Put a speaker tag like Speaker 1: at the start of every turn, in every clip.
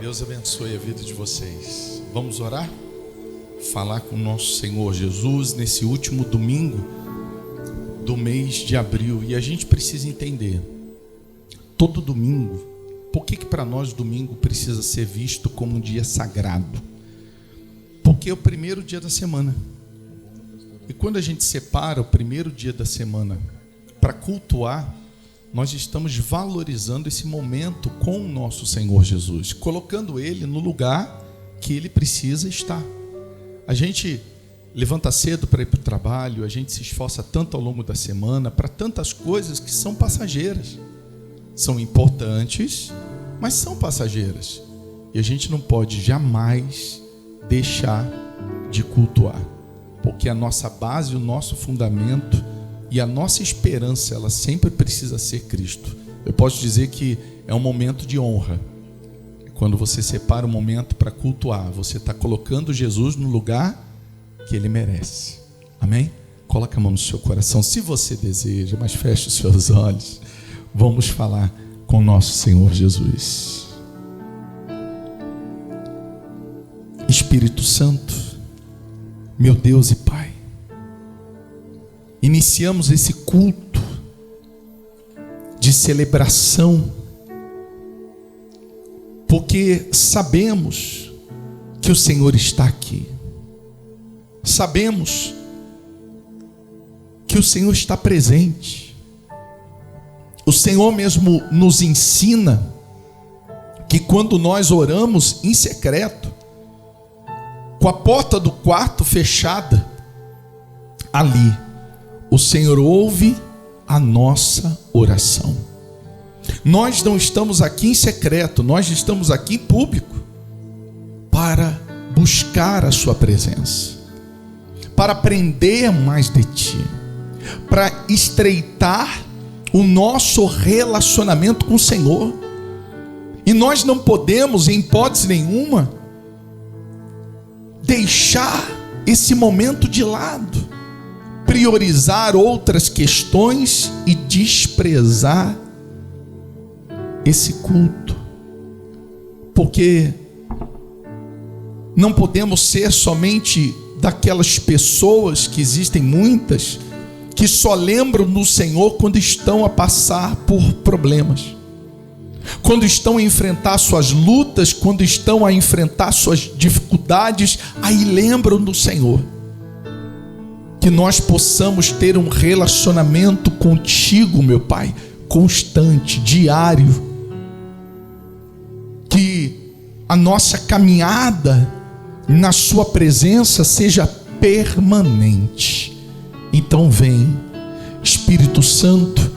Speaker 1: Deus abençoe a vida de vocês. Vamos orar? Falar com o nosso Senhor Jesus nesse último domingo do mês de abril. E a gente precisa entender, todo domingo, por que para nós domingo precisa ser visto como um dia sagrado? Porque é o primeiro dia da semana. E quando a gente separa o primeiro dia da semana para cultuar, nós estamos valorizando esse momento com o nosso Senhor Jesus, colocando Ele no lugar que Ele precisa estar. A gente levanta cedo para ir para o trabalho, a gente se esforça tanto ao longo da semana para tantas coisas que são passageiras. São importantes, mas são passageiras. E a gente não pode jamais deixar de cultuar, porque a nossa base, o nosso fundamento e a nossa esperança, ela sempre precisa ser Cristo. Eu posso dizer que é um momento de honra. Quando você separa um momento para cultuar, você está colocando Jesus no lugar que Ele merece. Amém? Coloca a mão no seu coração, se você deseja, mas feche os seus olhos. Vamos falar com o nosso Senhor Jesus. Espírito Santo, meu Deus e Pai, iniciamos esse culto de celebração, porque sabemos que o Senhor está aqui. Sabemos que o Senhor está presente. O Senhor mesmo nos ensina que quando nós oramos em secreto, com a porta do quarto fechada, ali o Senhor ouve a nossa oração. Nós não estamos aqui em secreto, nós estamos aqui em público para buscar a sua presença, para aprender mais de Ti, para estreitar o nosso relacionamento com o Senhor. E nós não podemos, em hipótese nenhuma, deixar esse momento de lado, priorizar outras questões e desprezar esse culto, porque não podemos ser somente daquelas pessoas, que existem muitas, que só lembram do Senhor quando estão a passar por problemas, quando estão a enfrentar suas lutas, quando estão a enfrentar suas dificuldades, aí lembram do Senhor. Que nós possamos ter um relacionamento contigo, meu Pai, constante, diário. Que a nossa caminhada na sua presença seja permanente. Então vem, Espírito Santo,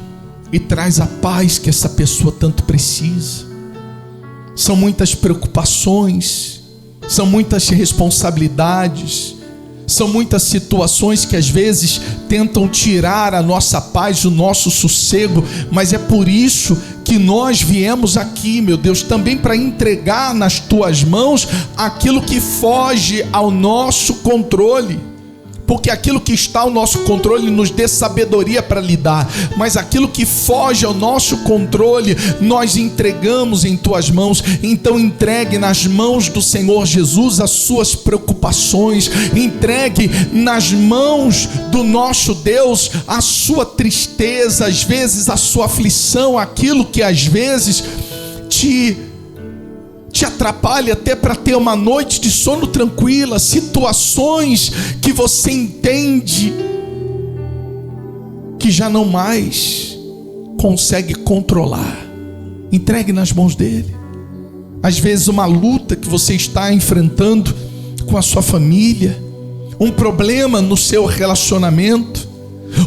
Speaker 1: e traz a paz que essa pessoa tanto precisa. São muitas preocupações, são muitas responsabilidades, são muitas situações que às vezes tentam tirar a nossa paz, o nosso sossego, mas é por isso que nós viemos aqui, meu Deus, também para entregar nas Tuas mãos aquilo que foge ao nosso controle. Porque aquilo que está ao nosso controle nos dê sabedoria para lidar, mas aquilo que foge ao nosso controle, nós entregamos em Tuas mãos. Então entregue nas mãos do Senhor Jesus as suas preocupações, entregue nas mãos do nosso Deus a sua tristeza, às vezes a sua aflição, aquilo que às vezes te atrapalha até para ter uma noite de sono tranquila, situações que você entende que já não mais consegue controlar. Entregue nas mãos dele. Às vezes uma luta que você está enfrentando com a sua família, um problema no seu relacionamento,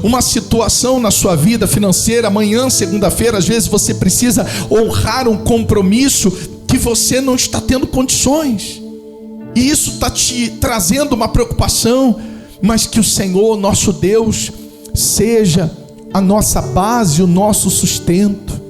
Speaker 1: uma situação na sua vida financeira. Amanhã, segunda-feira, às vezes você precisa honrar um compromisso que você não está tendo condições, e isso está te trazendo uma preocupação, mas que o Senhor, nosso Deus, seja a nossa base, o nosso sustento.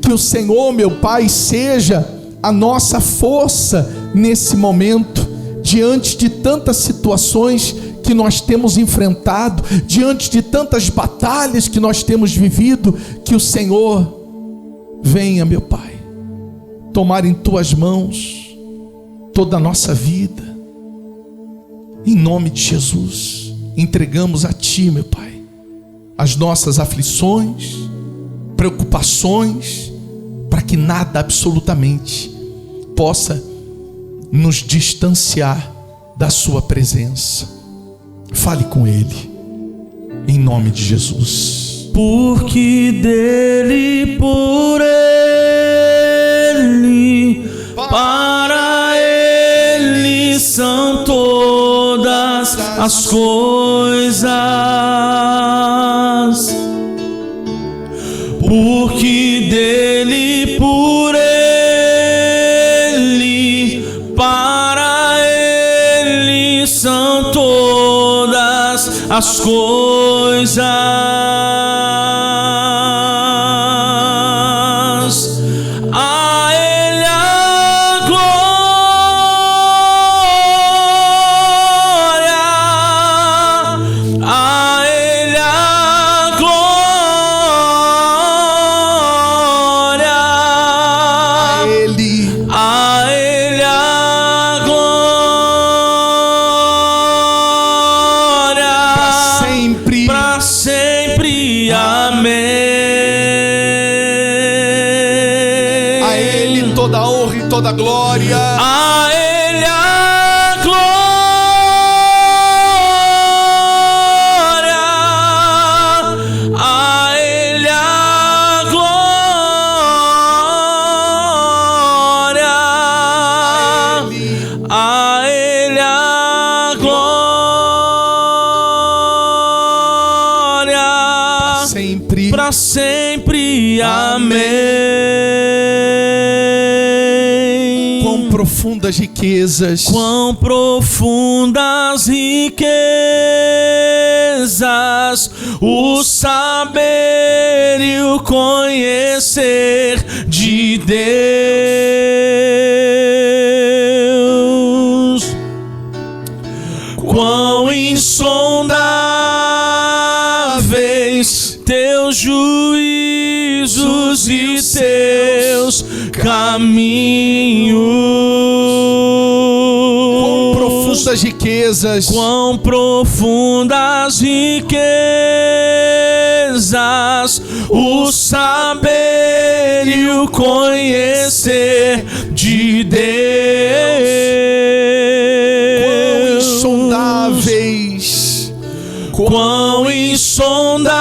Speaker 1: Que o Senhor, meu Pai, seja a nossa força nesse momento, diante de tantas situações que nós temos enfrentado, diante de tantas batalhas que nós temos vivido. Que o Senhor venha, meu Pai, tomar em Tuas mãos toda a nossa vida. Em nome de Jesus, entregamos a Ti, meu Pai, as nossas aflições, preocupações, para que nada absolutamente possa nos distanciar da Sua presença. Fale com Ele, em nome de Jesus.
Speaker 2: Porque dele, por Ele, para Ele são todas as coisas. Porque dele, por Ele, para Ele são todas as coisas. A Ele a glória, a Ele a glória,
Speaker 1: A Ele,
Speaker 2: a Ele a glória,
Speaker 1: sempre,
Speaker 2: para sempre, amém.
Speaker 1: a Ele toda a honra e toda a glória.
Speaker 2: A Ele a glória, a Ele a glória, a Ele a glória,
Speaker 1: Sempre,
Speaker 2: para sempre, amém.
Speaker 1: quão profundas riquezas,
Speaker 2: Quão profundas riquezas o saber e o conhecer de Deus. Quão insondáveis teus juízos e teus caminhos.
Speaker 1: quão profundas riquezas,
Speaker 2: Quão profundas riquezas o saber e o conhecer de Deus. Quão insondáveis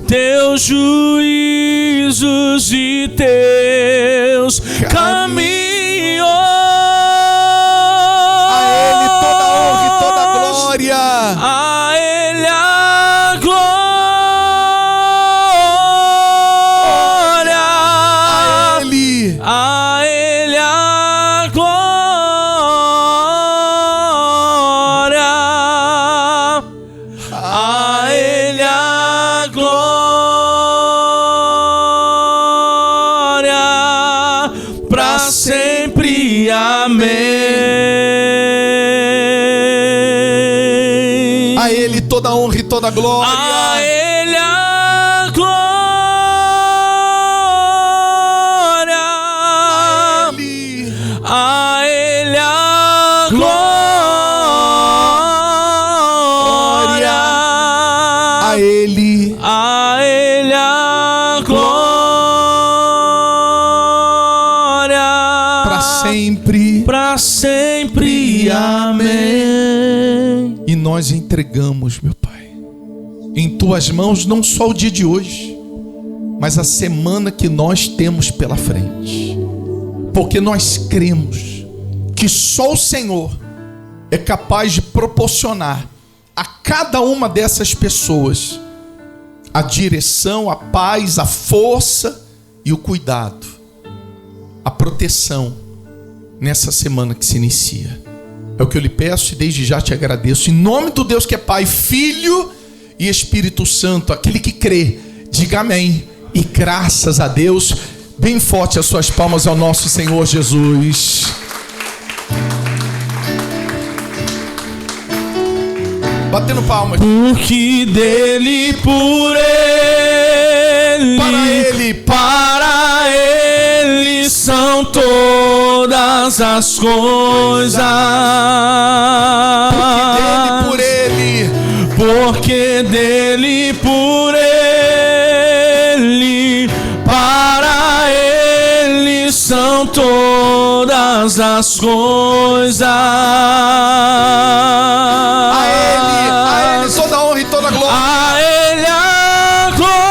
Speaker 2: teus juízos e teus caminhos.
Speaker 1: a Ele toda a honra e toda a glória.
Speaker 2: A Ele a glória,
Speaker 1: A Ele,
Speaker 2: a Ele a glória, a Ele a glória, para sempre, amém.
Speaker 1: a Ele toda a honra e toda a glória.
Speaker 2: A Ele a glória, a Ele a glória,
Speaker 1: A Ele,
Speaker 2: a Ele a glória,
Speaker 1: para
Speaker 2: sempre, amém.
Speaker 1: E nós entregamos, meu Pai, em Tuas mãos não só o dia de hoje, mas a semana que nós temos pela frente. Porque nós cremos que só o Senhor é capaz de proporcionar a cada uma dessas pessoas a direção, a paz, a força e o cuidado, a proteção nessa semana que se inicia. É o que eu lhe peço e desde já te agradeço. Em nome do Deus que é Pai, Filho e Espírito Santo, aquele que crê, diga amém. E graças a Deus, bem forte as suas palmas ao nosso Senhor Jesus. Batendo palmas.
Speaker 2: Porque dele, por ele,
Speaker 1: Para Ele,
Speaker 2: para ele são todas todas as coisas. Porque dele, por ele, para ele são todas as coisas.
Speaker 1: A ele toda a honra e toda a glória.
Speaker 2: A ele a glória.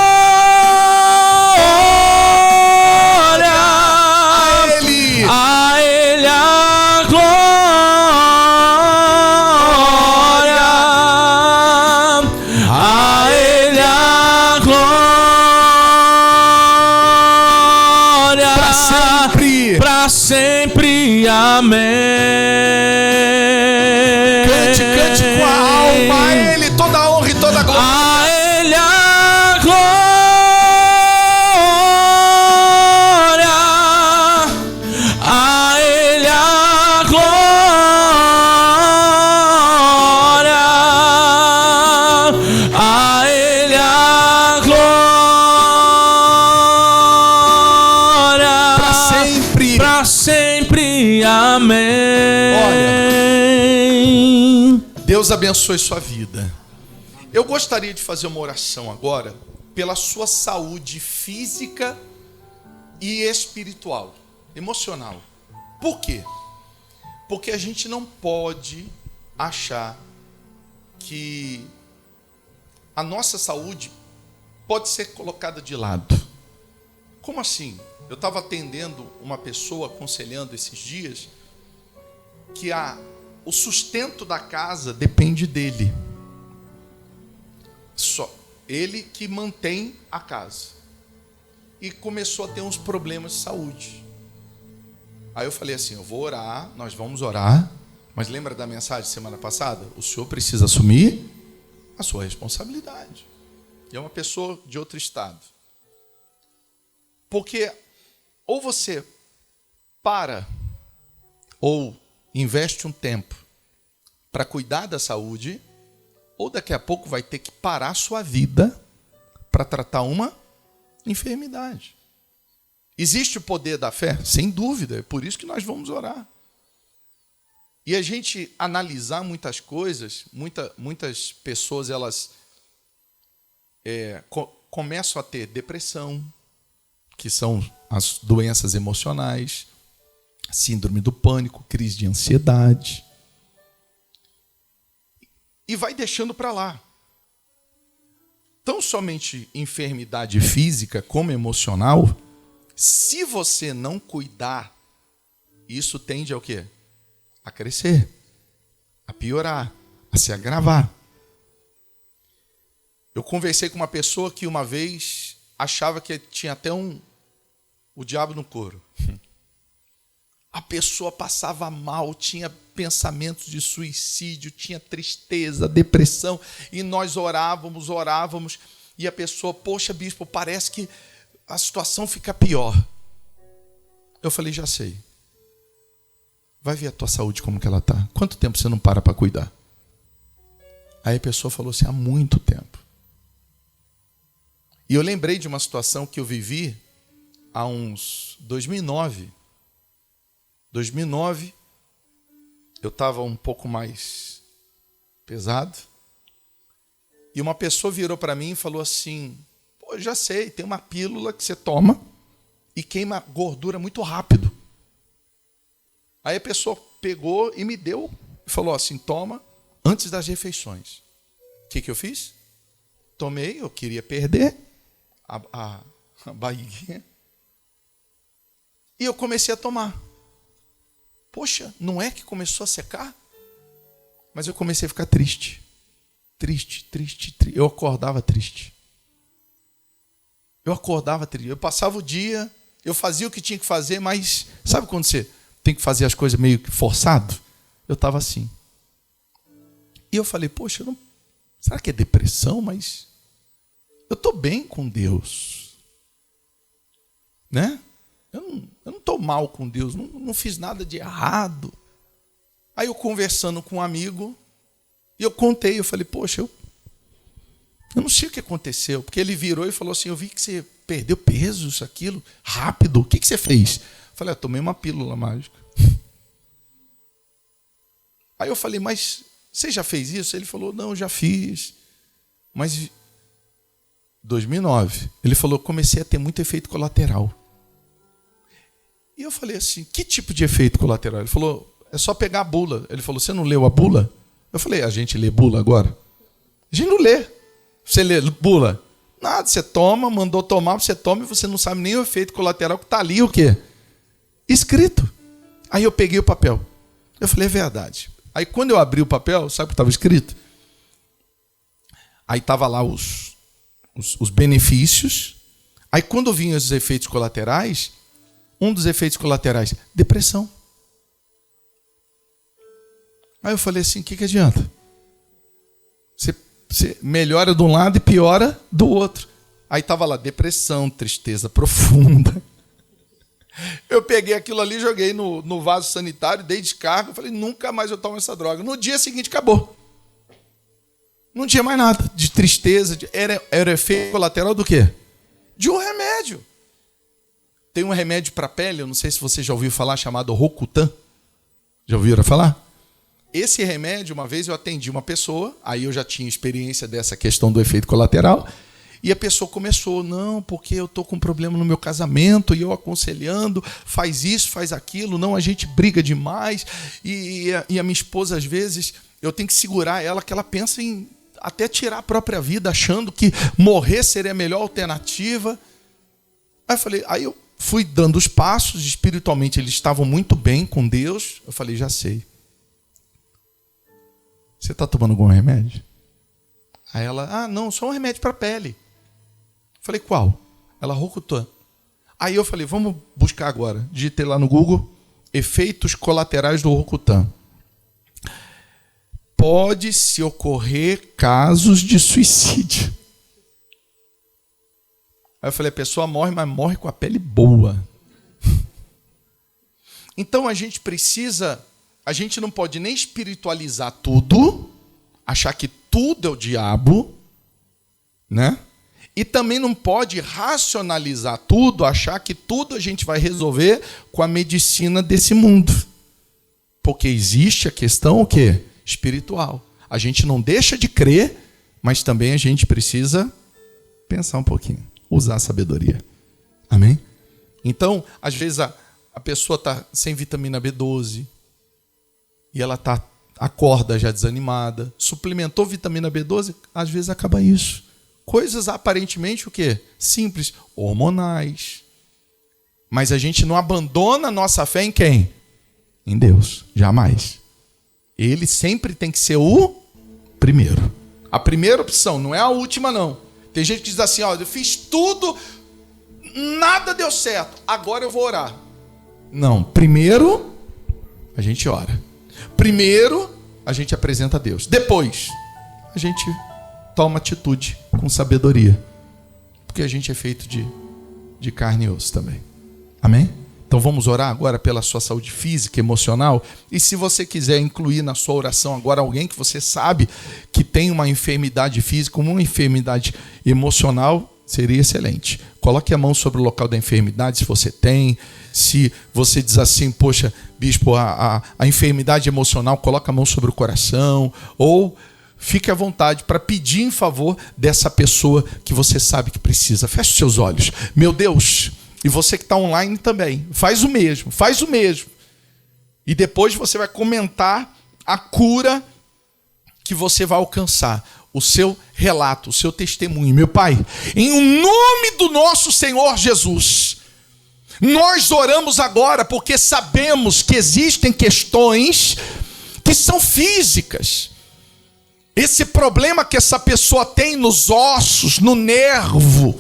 Speaker 2: A ele a glória. A ele a glória.
Speaker 1: Para sempre.
Speaker 2: Para sempre. Amém.
Speaker 1: Cante com a alma. A ele toda a honra e toda a glória.
Speaker 2: A ele a glória. A ele a glória. A ele a glória.
Speaker 1: Para sempre.
Speaker 2: Para sempre. Amém.
Speaker 1: Deus abençoe sua vida. Eu gostaria de fazer uma oração agora pela sua saúde física e espiritual, emocional. Por quê? Porque a gente não pode achar que a nossa saúde pode ser colocada de lado. Como assim? Eu estava atendendo uma pessoa, aconselhando esses dias, que o sustento da casa depende dele. Só ele que mantém a casa. E começou a ter uns problemas de saúde. Aí eu falei assim, eu vou orar, nós vamos orar, mas lembra da mensagem semana passada? O senhor precisa assumir a sua responsabilidade. E é uma pessoa de outro estado. Porque ou você para, ou investe um tempo para cuidar da saúde, ou daqui a pouco vai ter que parar a sua vida para tratar uma enfermidade. Existe o poder da fé? Sem dúvida, é por isso que nós vamos orar. E a gente analisar muitas coisas, muitas pessoas elas começam a ter depressão, que são as doenças emocionais, síndrome do pânico, crise de ansiedade. E vai deixando para lá. Tão somente enfermidade física como emocional, se você não cuidar, isso tende ao quê? A crescer, a piorar, a se agravar. Eu conversei com uma pessoa que uma vez achava que tinha até o diabo no couro. A pessoa passava mal, tinha pensamentos de suicídio, tinha tristeza, depressão, e nós orávamos, e a pessoa, poxa, bispo, parece que a situação fica pior. Eu falei, já sei. Vai ver a tua saúde como que ela está. Quanto tempo você não para cuidar? Aí a pessoa falou assim, há muito tempo. E eu lembrei de uma situação que eu vivi há uns 2009, eu estava um pouco mais pesado, e uma pessoa virou para mim e falou assim, pô, já sei, tem uma pílula que você toma e queima gordura muito rápido. Aí a pessoa pegou e me deu, e falou assim, toma antes das refeições. O que eu fiz? Tomei, eu queria perder a barriguinha, e eu comecei a tomar. Poxa, não é que começou a secar? Mas eu comecei a ficar triste. Triste. Eu acordava triste. Eu passava o dia, eu fazia o que tinha que fazer, mas sabe quando você tem que fazer as coisas meio que forçado? Eu estava assim. E eu falei, poxa, será que é depressão? Mas eu estou bem com Deus. Né? Eu não estou mal com Deus, não fiz nada de errado. Aí eu conversando com um amigo, e eu contei, eu falei, poxa, eu não sei o que aconteceu, porque ele virou e falou assim, eu vi que você perdeu peso, isso, aquilo, rápido, o que você fez? Eu falei, eu tomei uma pílula mágica. Aí eu falei, mas você já fez isso? Ele falou, não, já fiz. Mas 2009, ele falou, comecei a ter muito efeito colateral. E eu falei assim, que tipo de efeito colateral? Ele falou, é só pegar a bula. Ele falou, você não leu a bula? Eu falei, a gente lê bula agora? A gente não lê. Você lê bula? Nada, você toma, mandou tomar, você toma e você não sabe nem o efeito colateral que está ali, o quê? Escrito. Aí eu peguei o papel. Eu falei, é verdade. Aí quando eu abri o papel, sabe o que estava escrito? Aí estava lá os benefícios. Aí quando vinham os efeitos colaterais, um dos efeitos colaterais, depressão. Aí eu falei assim, o que adianta? Você melhora de um lado e piora do outro. Aí estava lá, depressão, tristeza profunda. Eu peguei aquilo ali, joguei no vaso sanitário, dei descarga, falei, nunca mais eu tomo essa droga. No dia seguinte, acabou. Não tinha mais nada de tristeza. Era efeito colateral do quê? De um remédio. Tem um remédio para a pele, eu não sei se você já ouviu falar, chamado Rocutan. Já ouviram falar? Esse remédio, uma vez eu atendi uma pessoa, aí eu já tinha experiência dessa questão do efeito colateral, e a pessoa começou, não, porque eu estou com um problema no meu casamento, e eu aconselhando, faz isso, faz aquilo, não, a gente briga demais, e a minha esposa, às vezes, eu tenho que segurar ela, que ela pensa em até tirar a própria vida, achando que morrer seria a melhor alternativa. Aí eu fui dando os passos, espiritualmente eles estavam muito bem com Deus, eu falei, já sei. Você está tomando algum remédio? Aí ela, não, só um remédio para a pele. Eu falei, qual? Ela, Rocutan. Aí eu falei, vamos buscar agora. Digitei lá no Google, efeitos colaterais do Rocutan. Pode-se ocorrer casos de suicídio. Aí eu falei, a pessoa morre, mas morre com a pele boa. Então a gente não pode nem espiritualizar tudo, achar que tudo é o diabo, né? E também não pode racionalizar tudo, achar que tudo a gente vai resolver com a medicina desse mundo. Porque existe a questão o quê? Espiritual. A gente não deixa de crer, mas também a gente precisa pensar um pouquinho, usar a sabedoria. Amém? Então, às vezes a pessoa está sem vitamina B12, e ela acorda já desanimada, suplementou vitamina B12, às vezes acaba isso. Coisas aparentemente o quê? Simples, hormonais. Mas a gente não abandona a nossa fé em quem? Em Deus, jamais. Ele sempre tem que ser o primeiro. A primeira opção, não é a última não. Tem gente que diz assim, eu fiz tudo, nada deu certo, agora eu vou orar. Não, primeiro a gente ora. Primeiro, a gente apresenta a Deus. Depois, a gente toma atitude com sabedoria. Porque a gente é feito de carne e osso também. Amém? Então vamos orar agora pela sua saúde física, emocional. E se você quiser incluir na sua oração agora alguém que você sabe que tem uma enfermidade física, uma enfermidade emocional, seria excelente. Coloque a mão sobre o local da enfermidade, se você tem. Se você diz assim, poxa, bispo, a enfermidade emocional, coloca a mão sobre o coração. Ou fique à vontade para pedir em favor dessa pessoa que você sabe que precisa. Feche os seus olhos. Meu Deus, e você que está online também, faz o mesmo. E depois você vai comentar a cura que você vai alcançar. O seu relato, o seu testemunho. Meu Pai, em nome do nosso Senhor Jesus, nós oramos agora porque sabemos que existem questões que são físicas. Esse problema que essa pessoa tem nos ossos, no nervo,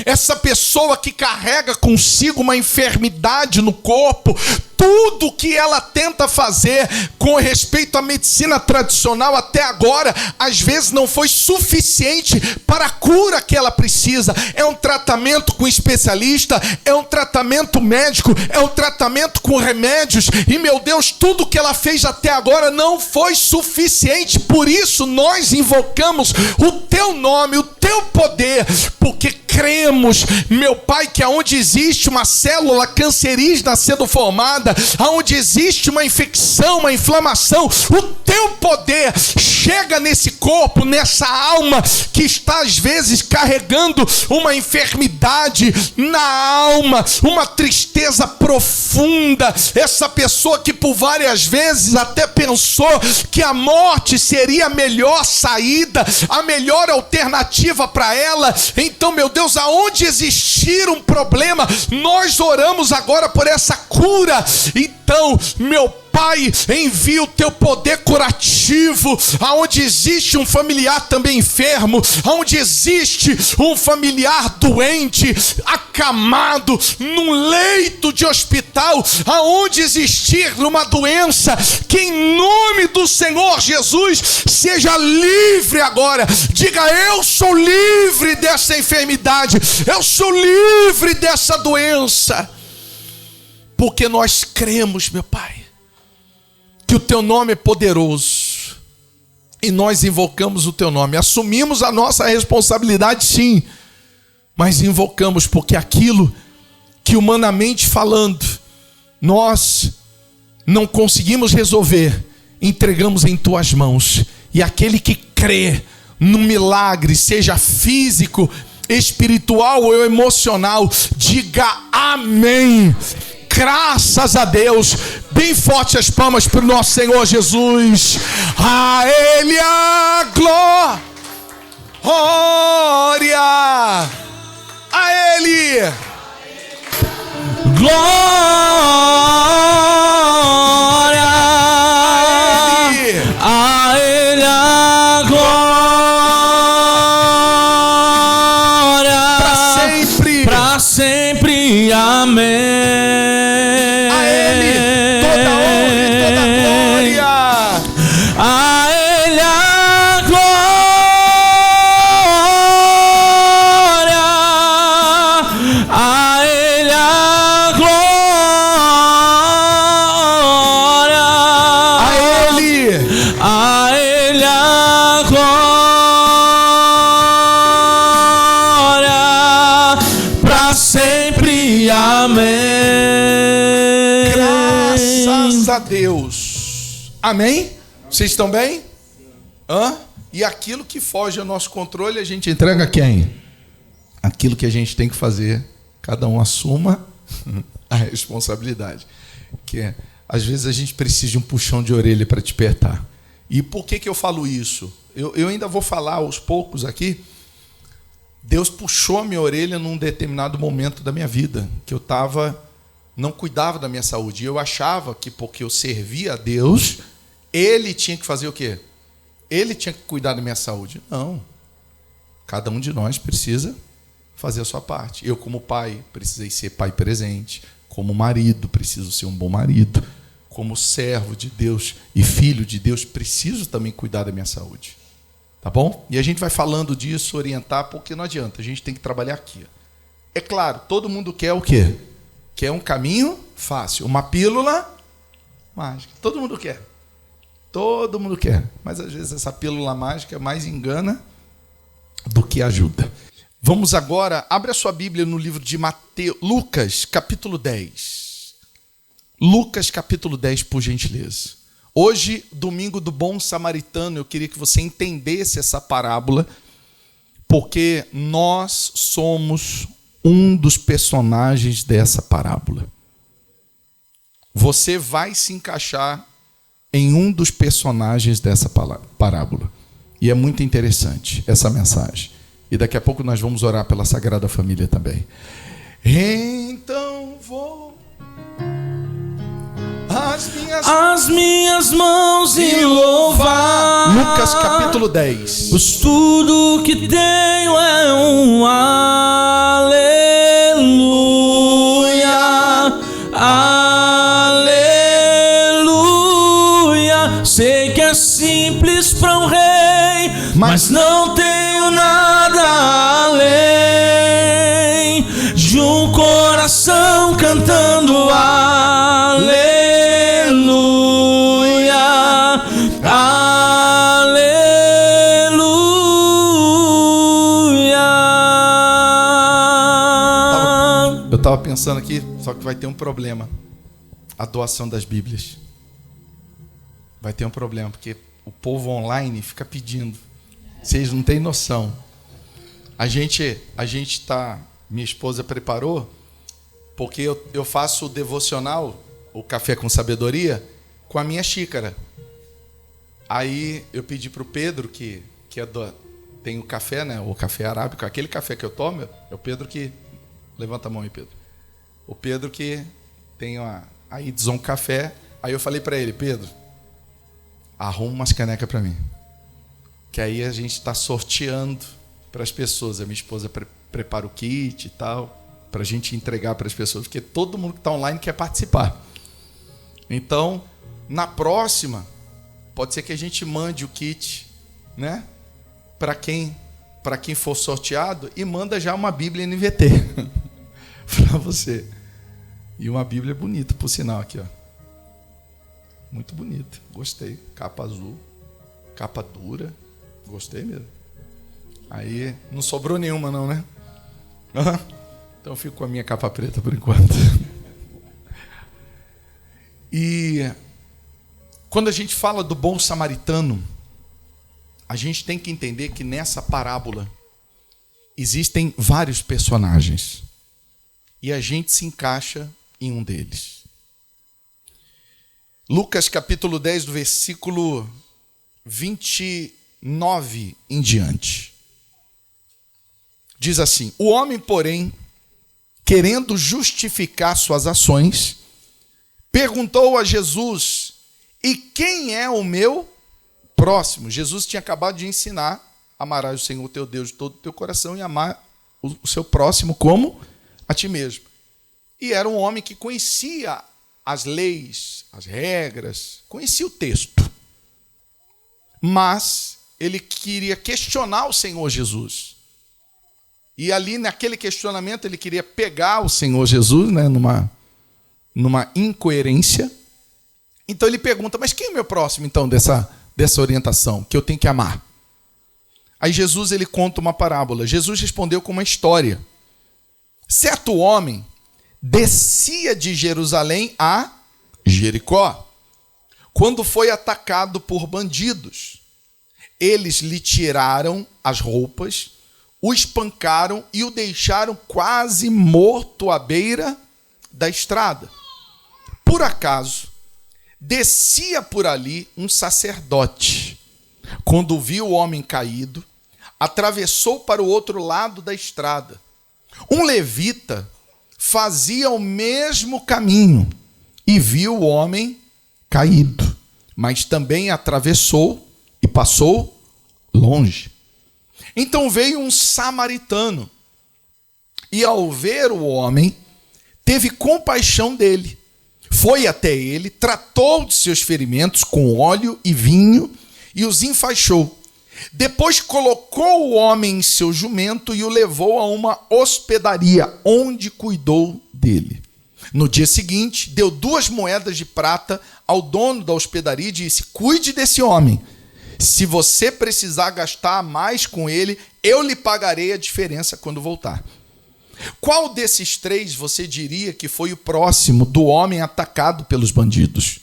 Speaker 1: essa pessoa que carrega consigo uma enfermidade no corpo, tudo que ela tenta fazer com respeito à medicina tradicional até agora, às vezes não foi suficiente para a cura que ela precisa. É um tratamento com especialista, é um tratamento médico, é um tratamento com remédios, e meu Deus, tudo que ela fez até agora não foi suficiente. Por isso nós invocamos o teu nome, o teu poder, porque cremos, meu Pai, que aonde existe uma célula cancerígena sendo formada, enfermada, aonde existe uma infecção, uma inflamação, o teu poder chega nesse corpo, nessa alma que está às vezes carregando uma enfermidade na alma, uma tristeza profunda. Essa pessoa que por várias vezes até pensou que a morte seria a melhor saída, a melhor alternativa para ela. Então, meu Deus, aonde existir um problema, nós oramos agora por essa cura. Então, meu Pai, envia o teu poder curativo, aonde existe um familiar também enfermo, aonde existe um familiar doente, acamado, num leito de hospital, aonde existir uma doença, que em nome do Senhor Jesus seja livre agora. Diga: eu sou livre dessa enfermidade, eu sou livre dessa doença, porque nós cremos, meu Pai, que o teu nome é poderoso, e nós invocamos o teu nome, assumimos a nossa responsabilidade, sim, mas invocamos porque aquilo que humanamente falando nós não conseguimos resolver, entregamos em tuas mãos. E aquele que crê no milagre, seja físico, espiritual ou emocional, diga amém. Graças a Deus. Bem forte as palmas para o nosso Senhor Jesus. A Ele a glória. A Ele
Speaker 2: glória. A Ele a glória. Para sempre. Amém.
Speaker 1: Deus. Amém? Vocês estão bem? E aquilo que foge ao nosso controle, a gente entrega a quem? Aquilo que a gente tem que fazer, cada um assuma a responsabilidade. Que às vezes a gente precisa de um puxão de orelha para despertar. E por que eu falo isso? Eu ainda vou falar aos poucos aqui. Deus puxou a minha orelha num determinado momento da minha vida, que eu não cuidava da minha saúde. Eu achava que porque eu servia a Deus, Ele tinha que fazer o quê? Ele tinha que cuidar da minha saúde. Não. Cada um de nós precisa fazer a sua parte. Eu, como pai, precisei ser pai presente. Como marido, preciso ser um bom marido. Como servo de Deus e filho de Deus, preciso também cuidar da minha saúde. Tá bom? E a gente vai falando disso, orientar, porque não adianta. A gente tem que trabalhar aqui. É claro, todo mundo quer o quê? Quer um caminho fácil, uma pílula mágica. Todo mundo quer. Todo mundo quer. Mas às vezes essa pílula mágica mais engana do que ajuda. Vamos agora, abre a sua Bíblia no livro de Lucas, capítulo 10. Lucas, capítulo 10, por gentileza. Hoje, domingo do Bom Samaritano, eu queria que você entendesse essa parábola, porque nós somos um dos personagens dessa parábola. Você vai se encaixar em um dos personagens dessa parábola. E é muito interessante essa mensagem. E daqui a pouco nós vamos orar pela Sagrada Família também. Então vou as minhas mãos e louvar. Lucas capítulo 10.
Speaker 2: Pois tudo que tenho é um aleluia, aleluia. Sei que é simples para um rei, mas não tenho nada além de um coração cantando aleluia, aleluia.
Speaker 1: Eu estava pensando aqui, só que vai ter um problema. a doação das Bíblias. Vai ter um problema, porque o povo online fica pedindo. Vocês não têm noção. A gente tá, minha esposa preparou, porque eu faço o devocional, o Café com Sabedoria, com a minha xícara. Aí eu pedi para o Pedro, que tem o café, né? O café arábico, aquele café que eu tomo, é o Pedro que... Levanta a mão aí, Pedro. O Pedro que tem a Idzon Café. Aí eu falei para ele, Pedro, arruma umas canecas para mim. Que aí a gente está sorteando para as pessoas. A minha esposa prepara o kit e tal, para a gente entregar para as pessoas, porque todo mundo que está online quer participar. Então, na próxima, pode ser que a gente mande o kit, né? Para quem for sorteado, e manda já uma Bíblia NVT para você. E uma Bíblia bonita, por sinal, aqui, ó. Muito bonita, gostei. Capa azul, capa dura, gostei mesmo. Aí não sobrou nenhuma não, né? Então eu fico com a minha capa preta por enquanto. E quando a gente fala do bom samaritano, a gente tem que entender que nessa parábola existem vários personagens. E a gente se encaixa em um deles. Lucas capítulo 10, do versículo 29 em diante. Diz assim: o homem, porém, querendo justificar suas ações, perguntou a Jesus: e quem é o meu próximo? Jesus tinha acabado de ensinar: amarás o Senhor teu Deus de todo o teu coração e amar o seu próximo como a ti mesmo. E era um homem que conhecia as leis, as regras, conhecia o texto. Mas ele queria questionar o Senhor Jesus. E ali, naquele questionamento, ele queria pegar o Senhor Jesus, né, numa incoerência. Então ele pergunta: mas quem é o meu próximo, então, dessa orientação, que eu tenho que amar? Aí Jesus, ele conta uma parábola. Jesus respondeu com uma história. Certo homem descia de Jerusalém a Jericó, quando foi atacado por bandidos. Eles lhe tiraram as roupas, o espancaram e o deixaram quase morto à beira da estrada. Por acaso, descia por ali um sacerdote. Quando viu o homem caído, atravessou para o outro lado da estrada. Um levita fazia o mesmo caminho e viu o homem caído, mas também atravessou e passou longe. Então veio um samaritano e, ao ver o homem, teve compaixão dele. Foi até ele, tratou de seus ferimentos com óleo e vinho e os enfaixou. Depois colocou o homem em seu jumento e o levou a uma hospedaria, onde cuidou dele. No dia seguinte, deu 2 moedas de prata ao dono da hospedaria e disse: cuide desse homem. Se você precisar gastar mais com ele, eu lhe pagarei a diferença quando voltar. Qual desses 3 você diria que foi o próximo do homem atacado pelos bandidos?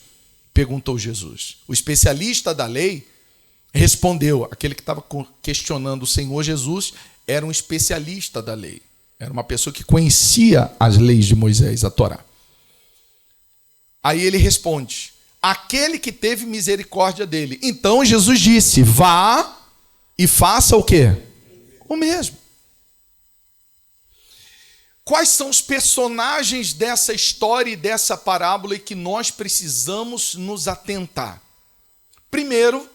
Speaker 1: Perguntou Jesus. O especialista da lei respondeu. Aquele que estava questionando o Senhor Jesus era um especialista da lei. Era uma pessoa que conhecia as leis de Moisés, a Torá. Aí ele responde: aquele que teve misericórdia dele. Então Jesus disse: vá e faça o quê? O mesmo. Quais são os personagens dessa história e dessa parábola e que nós precisamos nos atentar? Primeiro,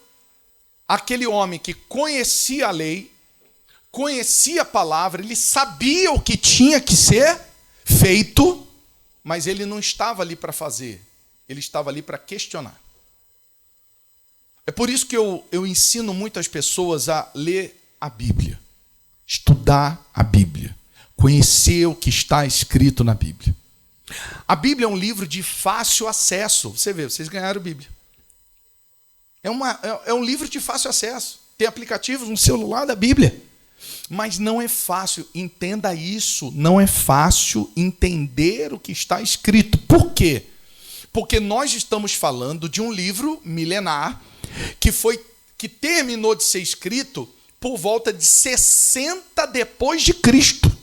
Speaker 1: aquele homem que conhecia a lei, conhecia a palavra, ele sabia o que tinha que ser feito, mas ele não estava ali para fazer, ele estava ali para questionar. É por isso que eu ensino muitas pessoas a ler a Bíblia, estudar a Bíblia, conhecer o que está escrito na Bíblia. A Bíblia é um livro de fácil acesso. Você vê, vocês ganharam a Bíblia. É um livro de fácil acesso. Tem aplicativos no celular da Bíblia. Mas não é fácil, entenda isso, não é fácil entender o que está escrito. Por quê? Porque nós estamos falando de um livro milenar que terminou de ser escrito por volta de 60 depois de Cristo,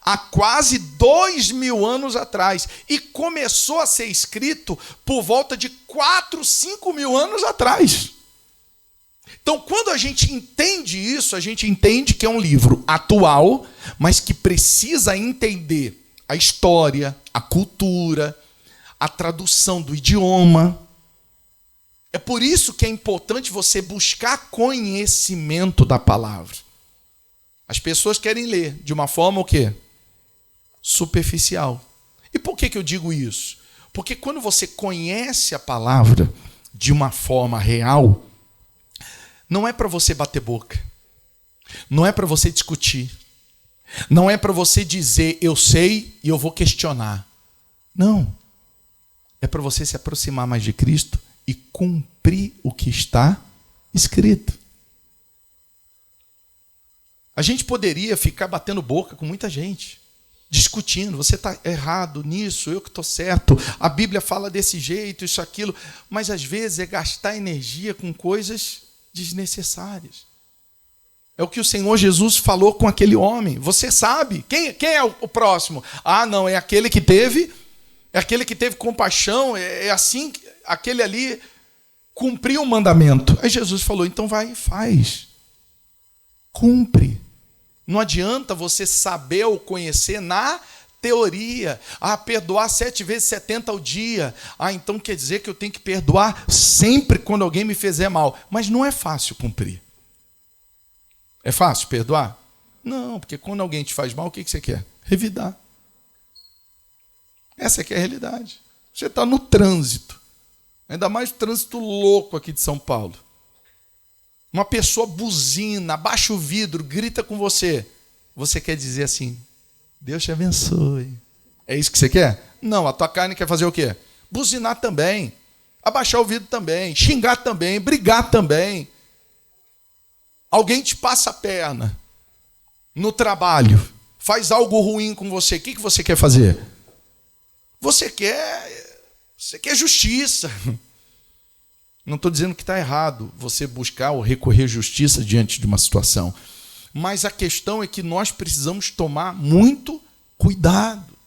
Speaker 1: há quase 2000 anos atrás, e começou a ser escrito por volta de 4, 5 mil anos atrás. Então, quando a gente entende isso, a gente entende que é um livro atual, mas que precisa entender a história, a cultura, a tradução do idioma. É por isso que é importante você buscar conhecimento da palavra. As pessoas querem ler de uma forma o quê? Superficial. E por que eu digo isso? Porque quando você conhece a palavra de uma forma real, não é para você bater boca, não é para você discutir, não é para você dizer eu sei e eu vou questionar. Não. É para você se aproximar mais de Cristo e cumprir o que está escrito. A gente poderia ficar batendo boca com muita gente, discutindo, você está errado nisso, eu que estou certo, a Bíblia fala desse jeito, isso, aquilo, mas às vezes é gastar energia com coisas desnecessárias. É o que o Senhor Jesus falou com aquele homem. Você sabe, quem é o próximo? Ah, não, é aquele que teve compaixão, é assim, aquele ali cumpriu o mandamento. Aí Jesus falou, então vai e faz. Cumpre. Não adianta você saber ou conhecer na teoria. Ah, perdoar 7 vezes 70 ao dia. Ah, então quer dizer que eu tenho que perdoar sempre quando alguém me fizer mal. Mas não é fácil cumprir. É fácil perdoar? Não, porque quando alguém te faz mal, o que você quer? Revidar. Essa é a realidade. Você está no trânsito. Ainda mais o trânsito louco aqui de São Paulo. Uma pessoa buzina, abaixa o vidro, grita com você. Você quer dizer assim, Deus te abençoe. É isso que você quer? Não, a tua carne quer fazer o quê? Buzinar também, abaixar o vidro também, xingar também, brigar também. Alguém te passa a perna no trabalho, faz algo ruim com você, o que você quer fazer? Você quer justiça. Não estou dizendo que está errado você buscar ou recorrer à justiça diante de uma situação. Mas a questão é que nós precisamos tomar muito cuidado.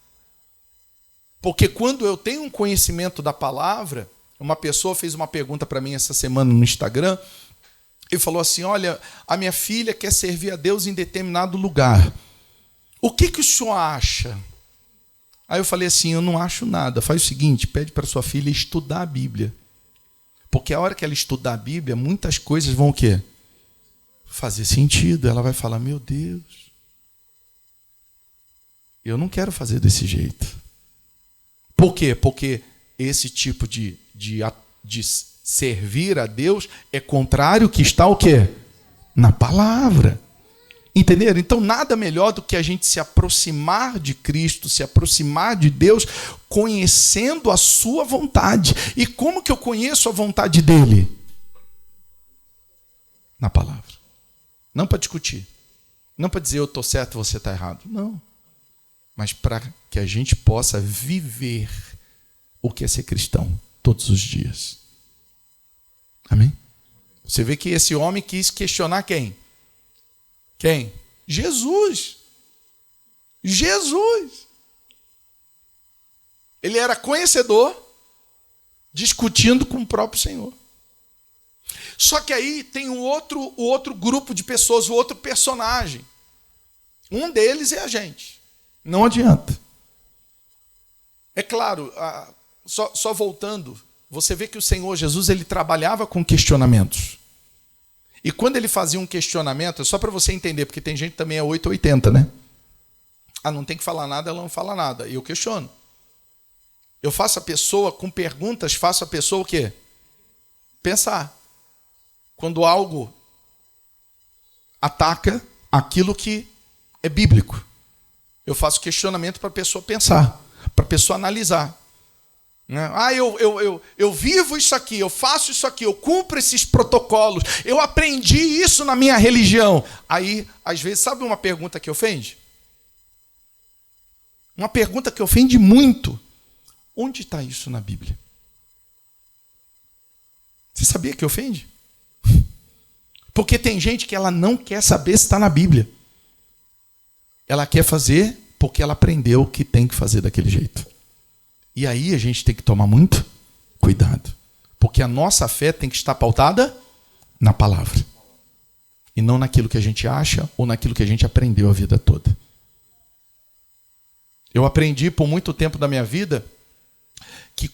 Speaker 1: Porque quando eu tenho um conhecimento da palavra, uma pessoa fez uma pergunta para mim essa semana no Instagram, e falou assim, olha, a minha filha quer servir a Deus em determinado lugar. O que o senhor acha? Aí eu falei assim, eu não acho nada. Faz o seguinte, pede para sua filha estudar a Bíblia. Porque a hora que ela estudar a Bíblia, muitas coisas vão o quê? Fazer sentido. Ela vai falar, meu Deus, eu não quero fazer desse jeito. Por quê? Porque esse tipo de servir a Deus é contrário ao que está o quê? Na palavra. Entenderam? Então, nada melhor do que a gente se aproximar de Cristo, se aproximar de Deus, conhecendo a sua vontade. E como que eu conheço a vontade dele? Na palavra. Não para discutir. Não para dizer eu estou certo, você está errado. Não. Mas para que a gente possa viver o que é ser cristão todos os dias. Amém? Você vê que esse homem quis questionar quem? Quem? Jesus. Jesus. Ele era conhecedor, discutindo com o próprio Senhor. Só que aí tem o outro grupo de pessoas, o outro personagem. Um deles é a gente. Não adianta. É claro, só voltando, você vê que o Senhor Jesus ele trabalhava com questionamentos. E quando ele fazia um questionamento, é só para você entender, porque tem gente que também é 880, né? Ah, não tem que falar nada, ela não fala nada. E eu questiono. Eu faço a pessoa, com perguntas, faço a pessoa o quê? Pensar. Quando algo ataca aquilo que é bíblico, eu faço questionamento para a pessoa pensar, para a pessoa analisar. Ah, eu vivo isso aqui, eu faço isso aqui, eu cumpro esses protocolos, eu aprendi isso na minha religião. Aí, às vezes, sabe uma pergunta que ofende? Uma pergunta que ofende muito. Onde está isso na Bíblia? Você sabia que ofende? Porque tem gente que ela não quer saber se está na Bíblia. Ela quer fazer porque ela aprendeu que tem que fazer daquele jeito. E aí a gente tem que tomar muito cuidado. Porque a nossa fé tem que estar pautada na palavra. E não naquilo que a gente acha ou naquilo que a gente aprendeu a vida toda. Eu aprendi por muito tempo da minha vida que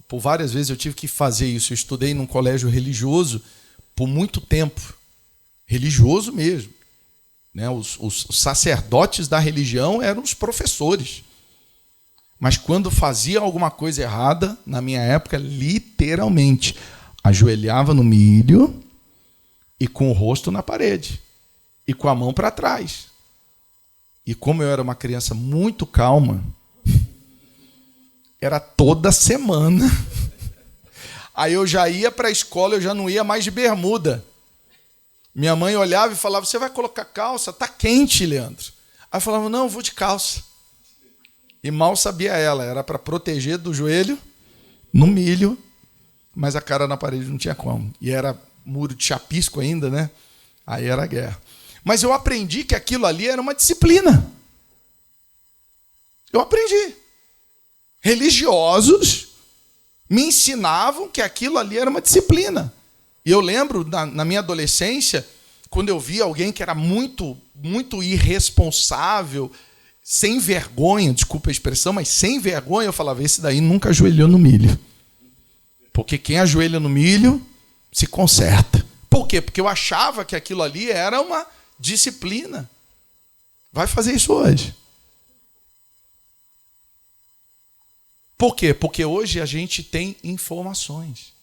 Speaker 1: por várias vezes eu tive que fazer isso. Eu estudei num colégio religioso por muito tempo. Religioso mesmo. Né? Os sacerdotes da religião eram os professores. Mas quando fazia alguma coisa errada, na minha época, literalmente, ajoelhava no milho e com o rosto na parede. E com a mão para trás. E como eu era uma criança muito calma, era toda semana. Aí eu já ia para a escola, eu já não ia mais de bermuda. Minha mãe olhava e falava, você vai colocar calça? Tá quente, Leandro. Aí eu falava, não, eu vou de calça. E mal sabia ela, era para proteger do joelho, no milho, mas a cara na parede não tinha como. E era muro de chapisco ainda, né? Aí era guerra. Mas eu aprendi que aquilo ali era uma disciplina. Eu aprendi. Religiosos me ensinavam que aquilo ali era uma disciplina. E eu lembro, na minha adolescência, quando eu via alguém que era muito, muito irresponsável, sem vergonha, desculpa a expressão, mas sem vergonha, eu falava, esse daí nunca ajoelhou no milho. Porque quem ajoelha no milho se conserta. Por quê? Porque eu achava que aquilo ali era uma disciplina. Vai fazer isso hoje. Por quê? Porque hoje a gente tem informações.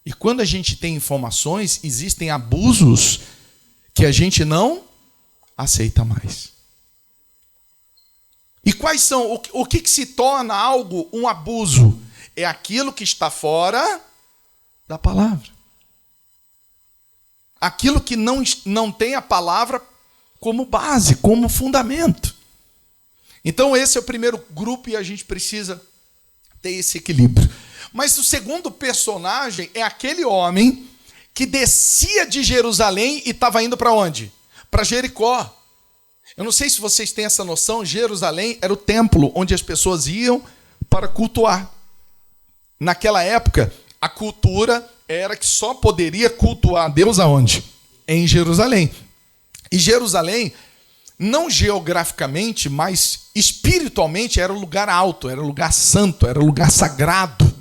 Speaker 1: E quando a gente tem informações, existem abusos que a gente não aceita mais. E quais são? O que se torna algo um abuso? É aquilo que está fora da palavra. Aquilo que não tem a palavra como base, como fundamento. Então esse é o primeiro grupo e a gente precisa ter esse equilíbrio. Mas o segundo personagem é aquele homem que descia de Jerusalém e estava indo para onde? Para Jericó. Eu não sei se vocês têm essa noção, Jerusalém era o templo onde as pessoas iam para cultuar. Naquela época, a cultura era que só poderia cultuar a Deus aonde? Em Jerusalém. E Jerusalém, não geograficamente, mas espiritualmente, era um lugar alto, era um lugar santo, era um lugar sagrado,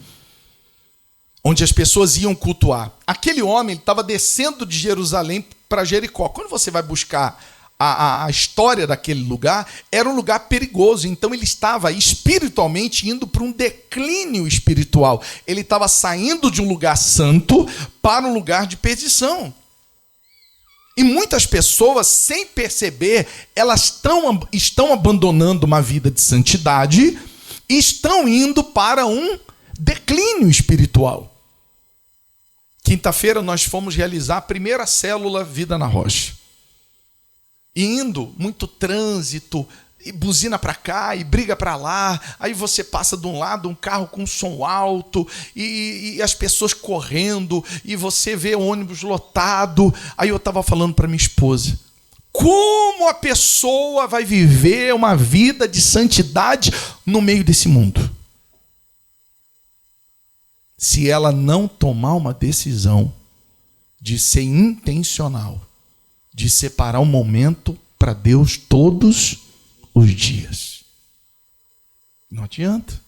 Speaker 1: onde as pessoas iam cultuar. Aquele homem estava descendo de Jerusalém para Jericó. Quando você vai buscar a história daquele lugar, era um lugar perigoso. Então ele estava espiritualmente indo para um declínio espiritual. Ele estava saindo de um lugar santo para um lugar de perdição. E muitas pessoas, sem perceber, elas estão abandonando uma vida de santidade e estão indo para um declínio espiritual. Quinta-feira nós fomos realizar a primeira célula Vida na Rocha. E indo, muito trânsito, e buzina para cá, e briga para lá, aí você passa de um lado um carro com som alto, e as pessoas correndo, e você vê o ônibus lotado. Aí eu estava falando para minha esposa, como a pessoa vai viver uma vida de santidade no meio desse mundo? Se ela não tomar uma decisão de ser intencional, de separar um momento para Deus todos os dias. Não adianta.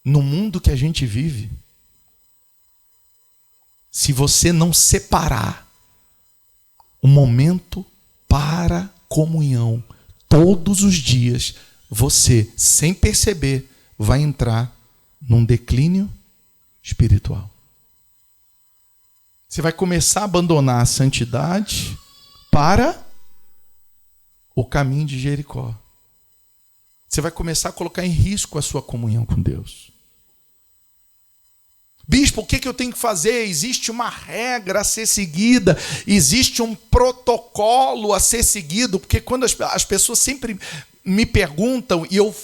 Speaker 1: No mundo que a gente vive, se você não separar um momento para comunhão todos os dias, você, sem perceber, vai entrar num declínio espiritual. Você vai começar a abandonar a santidade para o caminho de Jericó. Você vai começar a colocar em risco a sua comunhão com Deus. Bispo, o que eu tenho que fazer? Existe uma regra a ser seguida, existe um protocolo a ser seguido, porque quando as pessoas sempre me perguntam, e eu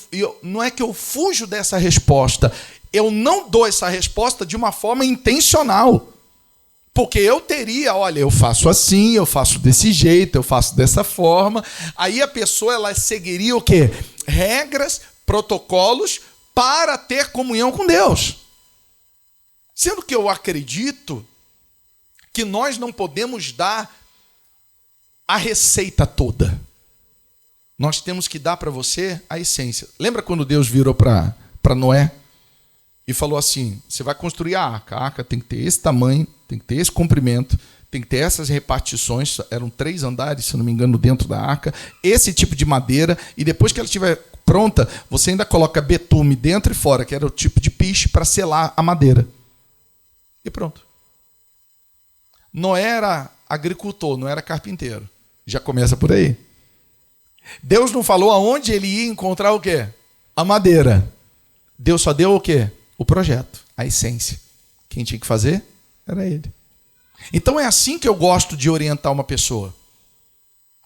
Speaker 1: não é que eu fujo dessa resposta, eu não dou essa resposta de uma forma intencional. Porque eu teria, olha, eu faço assim, eu faço desse jeito, eu faço dessa forma. Aí a pessoa, ela seguiria o quê? Regras, protocolos para ter comunhão com Deus. Sendo que eu acredito que nós não podemos dar a receita toda. Nós temos que dar para você a essência. Lembra quando Deus virou para Noé e falou assim, você vai construir a arca tem que ter esse tamanho, tem que ter esse comprimento, tem que ter essas repartições, eram 3 andares, se não me engano, dentro da arca, esse tipo de madeira, e depois que ela estiver pronta, você ainda coloca betume dentro e fora, que era o tipo de piche para selar a madeira. E pronto. Noé era agricultor, não era carpinteiro. Já começa por aí. Deus não falou aonde ele ia encontrar o quê? A madeira. Deus só deu o quê? O projeto, a essência. Quem tinha que fazer era ele. Então é assim que eu gosto de orientar uma pessoa.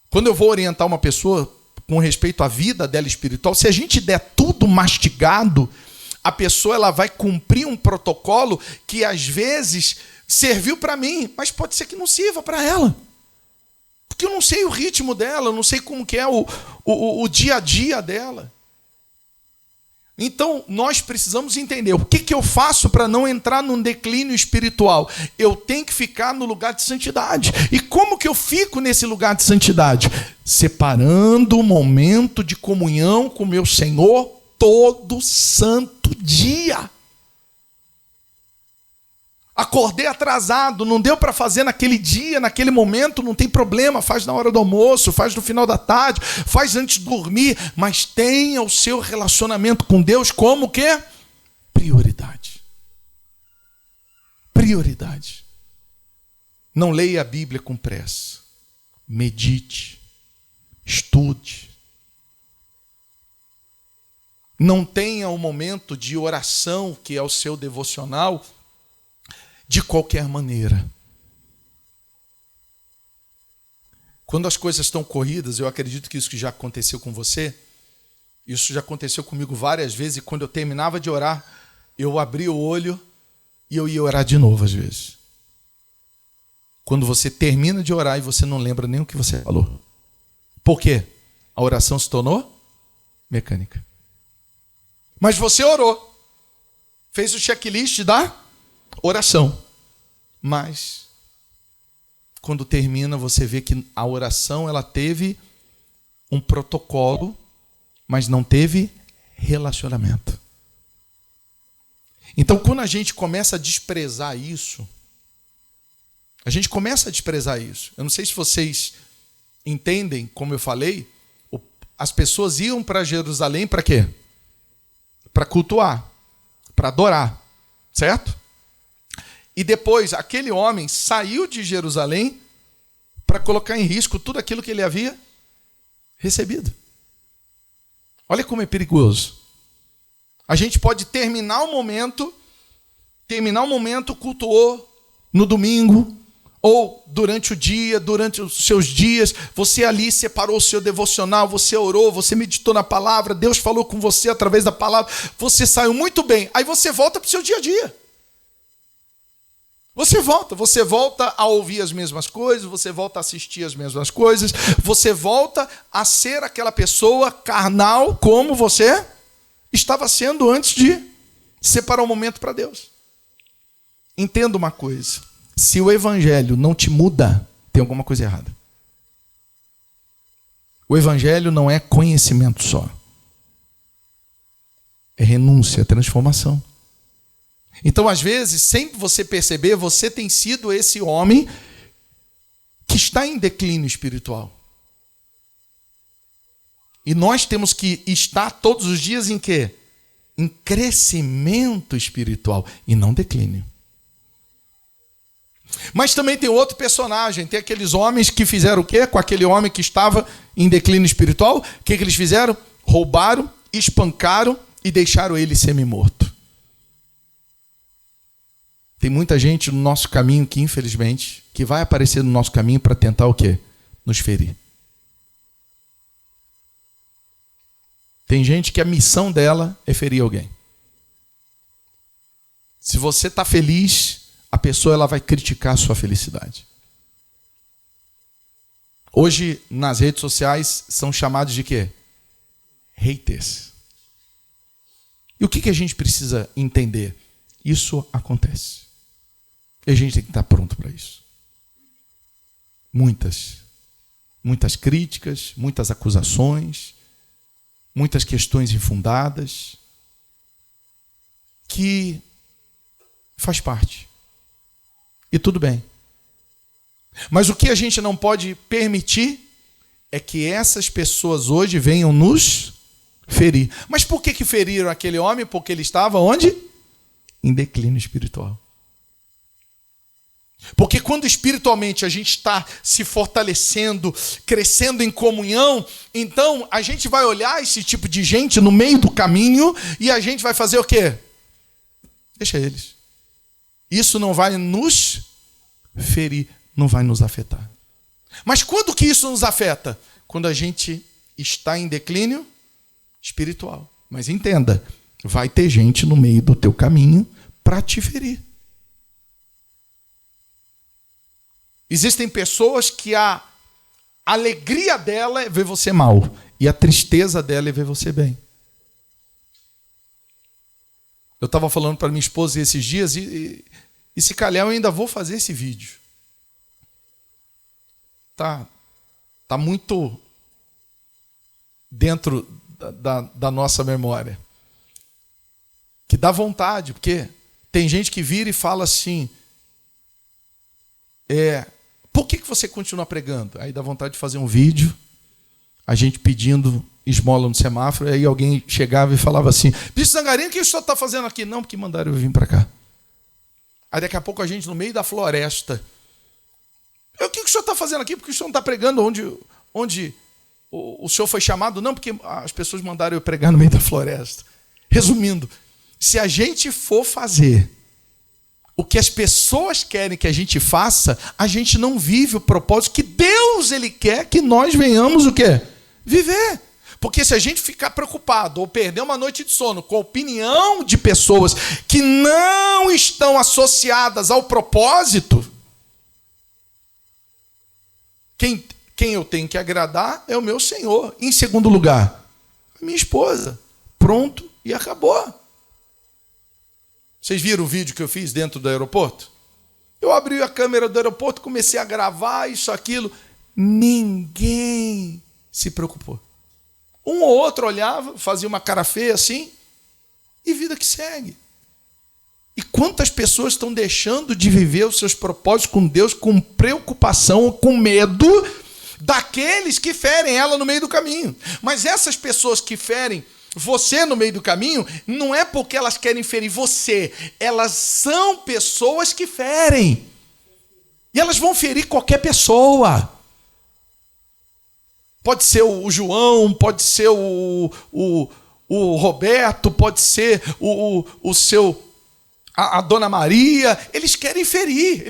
Speaker 1: Quando eu vou orientar uma pessoa com respeito à vida dela espiritual, se a gente der tudo mastigado, a pessoa ela vai cumprir um protocolo que às vezes serviu para mim, mas pode ser que não sirva para ela. Porque eu não sei o ritmo dela, eu não sei como que é o dia a dia dela. Então, nós precisamos entender o que eu faço para não entrar num declínio espiritual. Eu tenho que ficar no lugar de santidade. E como que eu fico nesse lugar de santidade? Separando o momento de comunhão com meu Senhor todo santo dia. Acordei atrasado, não deu para fazer naquele dia, naquele momento, não tem problema, faz na hora do almoço, faz no final da tarde, faz antes de dormir, mas tenha o seu relacionamento com Deus como que? Prioridade. Prioridade. Não leia a Bíblia com pressa. Medite. Estude. Não tenha um momento de oração, que é o seu devocional, de qualquer maneira. Quando as coisas estão corridas, eu acredito que isso que já aconteceu com você, isso já aconteceu comigo várias vezes, e quando eu terminava de orar, eu abria o olho e eu ia orar de novo às vezes. Quando você termina de orar e você não lembra nem o que você falou. Por quê? A oração se tornou mecânica. Mas você orou. Fez o checklist da oração. Mas quando termina, você vê que a oração ela teve um protocolo, mas não teve relacionamento. Então, quando a gente começa a desprezar isso, eu não sei se vocês entendem, como eu falei, as pessoas iam para Jerusalém para quê? Para cultuar, para adorar, certo? E depois, aquele homem saiu de Jerusalém para colocar em risco tudo aquilo que ele havia recebido. Olha como é perigoso. A gente pode terminar o momento, cultuou no domingo, ou durante o dia, durante os seus dias, você ali separou o seu devocional, você orou, você meditou na palavra, Deus falou com você através da palavra, você saiu muito bem, aí você volta para o seu dia a dia. Você volta a ouvir as mesmas coisas, você volta a assistir as mesmas coisas, você volta a ser aquela pessoa carnal como você estava sendo antes de separar um momento para Deus. Entenda uma coisa, se o evangelho não te muda, tem alguma coisa errada. O evangelho não é conhecimento só. É renúncia, é transformação. Então, às vezes, sem você perceber, você tem sido esse homem que está em declínio espiritual. E nós temos que estar todos os dias em quê? Em crescimento espiritual e não declínio. Mas também tem outro personagem, tem aqueles homens que fizeram o quê? Com aquele homem que estava em declínio espiritual, o que eles fizeram? Roubaram, espancaram e deixaram ele semi-morto. Tem muita gente no nosso caminho que, infelizmente, que vai aparecer no nosso caminho para tentar o quê? Nos ferir. Tem gente que a missão dela é ferir alguém. Se você está feliz, a pessoa ela vai criticar a sua felicidade. Hoje, nas redes sociais, são chamados de quê? Haters. E o que a gente precisa entender? Isso acontece. E a gente tem que estar pronto para isso. Muitas críticas, muitas acusações, muitas questões infundadas, que faz parte. E tudo bem. Mas o que a gente não pode permitir é que essas pessoas hoje venham nos ferir. Mas por que feriram aquele homem? Porque ele estava onde? Em declínio espiritual. Porque quando espiritualmente a gente está se fortalecendo, crescendo em comunhão, então a gente vai olhar esse tipo de gente no meio do caminho e a gente vai fazer o quê? Deixa eles. Isso não vai nos ferir, não vai nos afetar. Mas quando que isso nos afeta? Quando a gente está em declínio espiritual. Mas entenda, vai ter gente no meio do teu caminho para te ferir. Existem pessoas que a alegria dela é ver você mal e a tristeza dela é ver você bem. Eu estava falando para minha esposa esses dias e se calhar eu ainda vou fazer esse vídeo. Tá muito dentro da nossa memória. Que dá vontade, porque tem gente que vira e fala assim, por que você continua pregando? Aí dá vontade de fazer um vídeo, a gente pedindo esmola no semáforo, aí alguém chegava e falava assim, Bispo Zangarino, o que o senhor está fazendo aqui? Não, porque mandaram eu vir para cá. Aí daqui a pouco a gente no meio da floresta, o que o senhor está fazendo aqui? Porque o senhor não está pregando onde o senhor foi chamado? Não, porque as pessoas mandaram eu pregar no meio da floresta. Resumindo, se a gente for fazer o que as pessoas querem que a gente faça, a gente não vive o propósito que Deus ele quer que nós venhamos o quê? Viver. Porque se a gente ficar preocupado ou perder uma noite de sono com a opinião de pessoas que não estão associadas ao propósito, quem eu tenho que agradar é o meu Senhor. Em segundo lugar, a minha esposa. Pronto e acabou. Vocês viram o vídeo que eu fiz dentro do aeroporto? Eu abri a câmera do aeroporto, comecei a gravar isso, aquilo. Ninguém se preocupou. Um ou outro olhava, fazia uma cara feia assim, e vida que segue. E quantas pessoas estão deixando de viver os seus propósitos com Deus com preocupação ou com medo daqueles que ferem ela no meio do caminho. Mas essas pessoas que ferem você no meio do caminho, não é porque elas querem ferir você, elas são pessoas que ferem. E elas vão ferir qualquer pessoa. Pode ser o João, pode ser o Roberto, pode ser a Dona Maria. Eles querem ferir.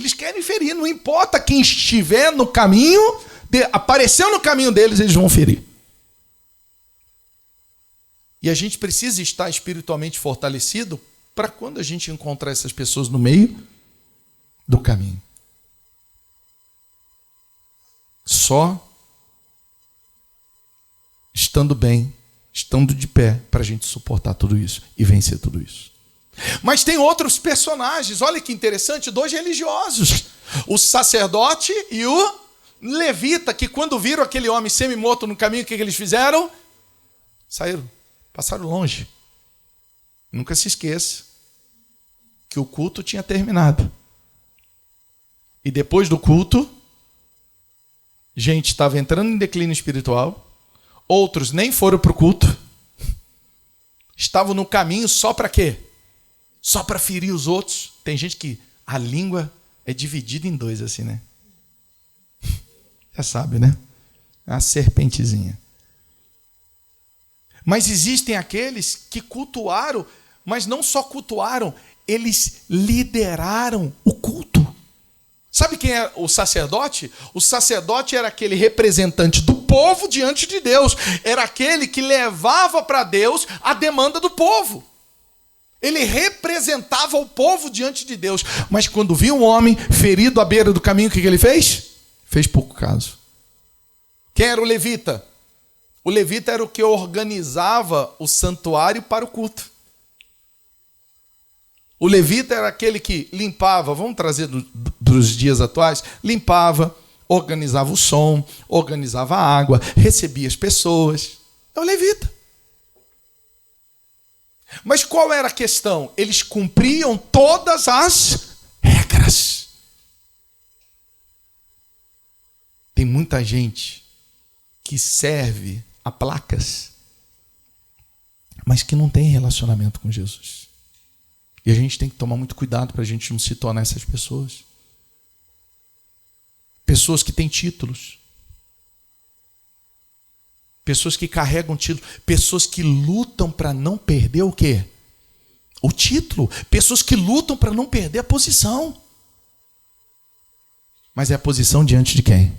Speaker 1: Não importa quem estiver no caminho, apareceu no caminho deles, eles vão ferir. E a gente precisa estar espiritualmente fortalecido para quando a gente encontrar essas pessoas no meio do caminho. Só estando bem, estando de pé, para a gente suportar tudo isso e vencer tudo isso. Mas tem outros personagens, olha que interessante, dois religiosos. O sacerdote e o levita, que quando viram aquele homem semi-morto no caminho, o que eles fizeram? Saíram. Passaram longe. Nunca se esqueça que o culto tinha terminado. E depois do culto, gente estava entrando em declínio espiritual. Outros nem foram para o culto. Estavam no caminho só para quê? Só para ferir os outros. Tem gente que a língua é dividida em dois assim, né? Já sabe, né? É uma serpentezinha. Mas existem aqueles que cultuaram, mas não só cultuaram, eles lideraram o culto. Sabe quem é o sacerdote? O sacerdote era aquele representante do povo diante de Deus. Era aquele que levava para Deus a demanda do povo. Ele representava o povo diante de Deus. Mas quando viu um homem ferido à beira do caminho, o que ele fez? Fez pouco caso. Quem era o levita? O levita era o que organizava o santuário para o culto. O levita era aquele que limpava, vamos trazer dos dias atuais, limpava, organizava o som, organizava a água, recebia as pessoas. É o levita. Mas qual era a questão? Eles cumpriam todas as regras. Tem muita gente que serve a placas, mas que não tem relacionamento com Jesus. E a gente tem que tomar muito cuidado para a gente não se tornar essas pessoas. Pessoas que têm títulos. Pessoas que carregam título. Pessoas que lutam para não perder o quê? O título. Pessoas que lutam para não perder a posição. Mas é a posição diante de quem?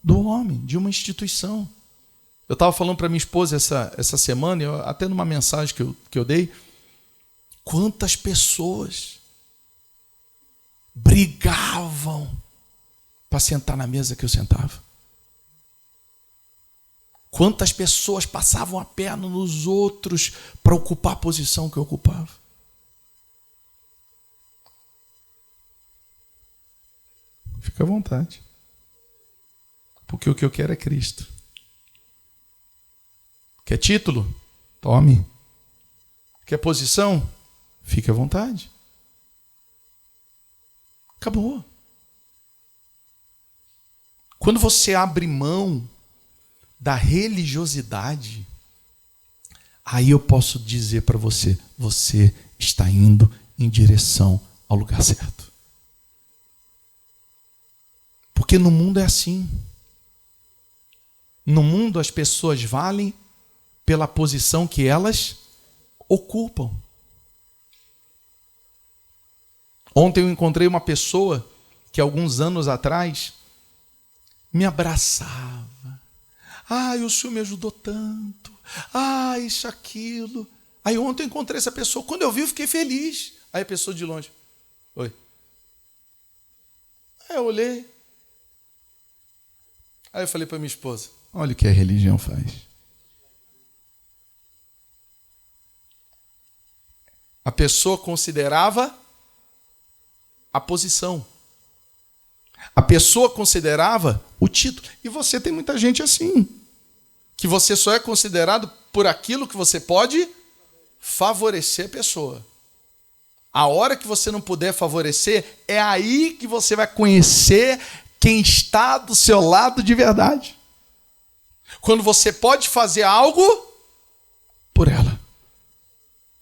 Speaker 1: Do homem, de uma instituição. Eu estava falando para minha esposa essa semana, até numa mensagem que eu dei, quantas pessoas brigavam para sentar na mesa que eu sentava. Quantas pessoas passavam a perna nos outros para ocupar a posição que eu ocupava. Fica à vontade. Porque o que eu quero é Cristo. Quer título? Tome. Quer posição? Fique à vontade. Acabou. Quando você abre mão da religiosidade, aí eu posso dizer para você, você está indo em direção ao lugar certo. Porque no mundo é assim. No mundo as pessoas valem pela posição que elas ocupam. Ontem eu encontrei uma pessoa que alguns anos atrás me abraçava. O senhor me ajudou tanto. Isso, aquilo. Aí ontem eu encontrei essa pessoa. Quando eu vi, eu fiquei feliz. Aí a pessoa de longe. Oi. Aí eu olhei. Aí eu falei para minha esposa, olha o que a religião faz. A pessoa considerava a posição. A pessoa considerava o título. E você tem muita gente assim. Que você só é considerado por aquilo que você pode favorecer a pessoa. A hora que você não puder favorecer, é aí que você vai conhecer quem está do seu lado de verdade. Quando você pode fazer algo por ela.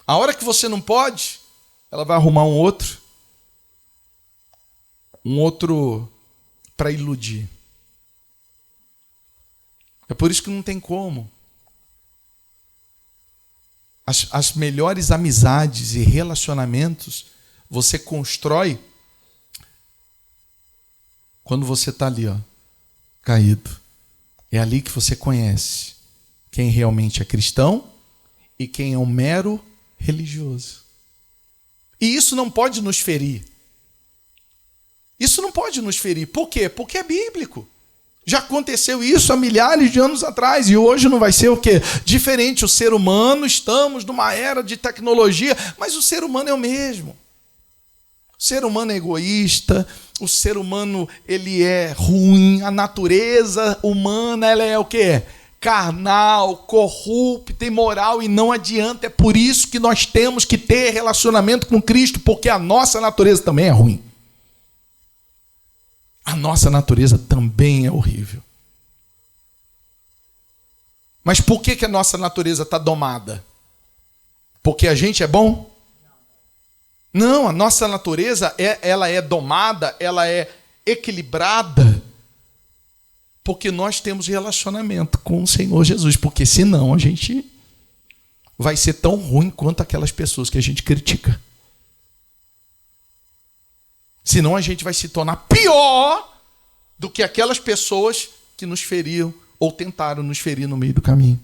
Speaker 1: A hora que você não pode, ela vai arrumar um outro para iludir. É por isso que não tem como. As melhores amizades e relacionamentos você constrói quando você está ali, caído. É ali que você conhece quem realmente é cristão e quem é um mero religioso. E isso não pode nos ferir. Isso não pode nos ferir. Por quê? Porque é bíblico. Já aconteceu isso há milhares de anos atrás e hoje não vai ser o quê? Diferente. O ser humano, estamos numa era de tecnologia, mas o ser humano é o mesmo. O ser humano é egoísta, o ser humano ele é ruim, a natureza humana ela é o quê? Carnal, corrupta, imoral e não adianta. É por isso que nós temos que ter relacionamento com Cristo, porque a nossa natureza também é ruim. A nossa natureza também é horrível. Mas por que a nossa natureza está domada? Porque a gente é bom? Não, a nossa natureza ela é domada, ela é equilibrada, porque nós temos relacionamento com o Senhor Jesus. Porque senão a gente vai ser tão ruim quanto aquelas pessoas que a gente critica. Senão a gente vai se tornar pior do que aquelas pessoas que nos feriam ou tentaram nos ferir no meio do caminho.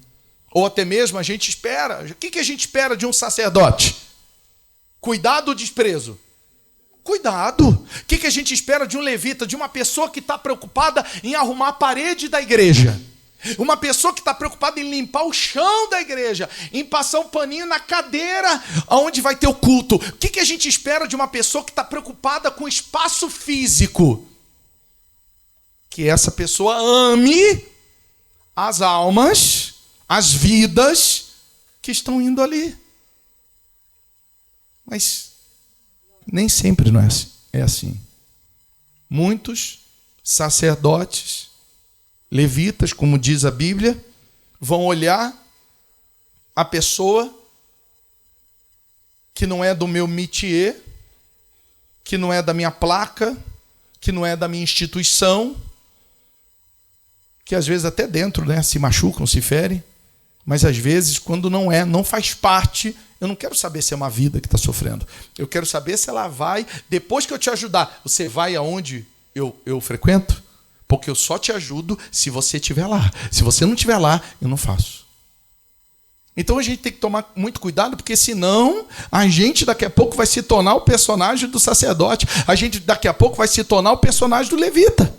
Speaker 1: Ou até mesmo a gente espera. O que a gente espera de um sacerdote? Cuidado ou desprezo? Cuidado. O que a gente espera de um levita, de uma pessoa que está preocupada em arrumar a parede da igreja? Uma pessoa que está preocupada em limpar o chão da igreja, em passar um paninho na cadeira onde vai ter o culto. O que a gente espera de uma pessoa que está preocupada com o espaço físico? Que essa pessoa ame as almas, as vidas que estão indo ali. Mas nem sempre não é assim. Muitos sacerdotes, levitas, como diz a Bíblia, vão olhar a pessoa que não é do meu métier, que não é da minha placa, que não é da minha instituição, que às vezes até dentro, se machucam, se ferem, mas às vezes quando não faz parte, eu não quero saber se é uma vida que está sofrendo. Eu quero saber se ela vai, depois que eu te ajudar, você vai aonde eu frequento? Porque eu só te ajudo se você estiver lá. Se você não estiver lá, eu não faço. Então a gente tem que tomar muito cuidado, porque senão a gente daqui a pouco vai se tornar o personagem do sacerdote. A gente daqui a pouco vai se tornar o personagem do levita.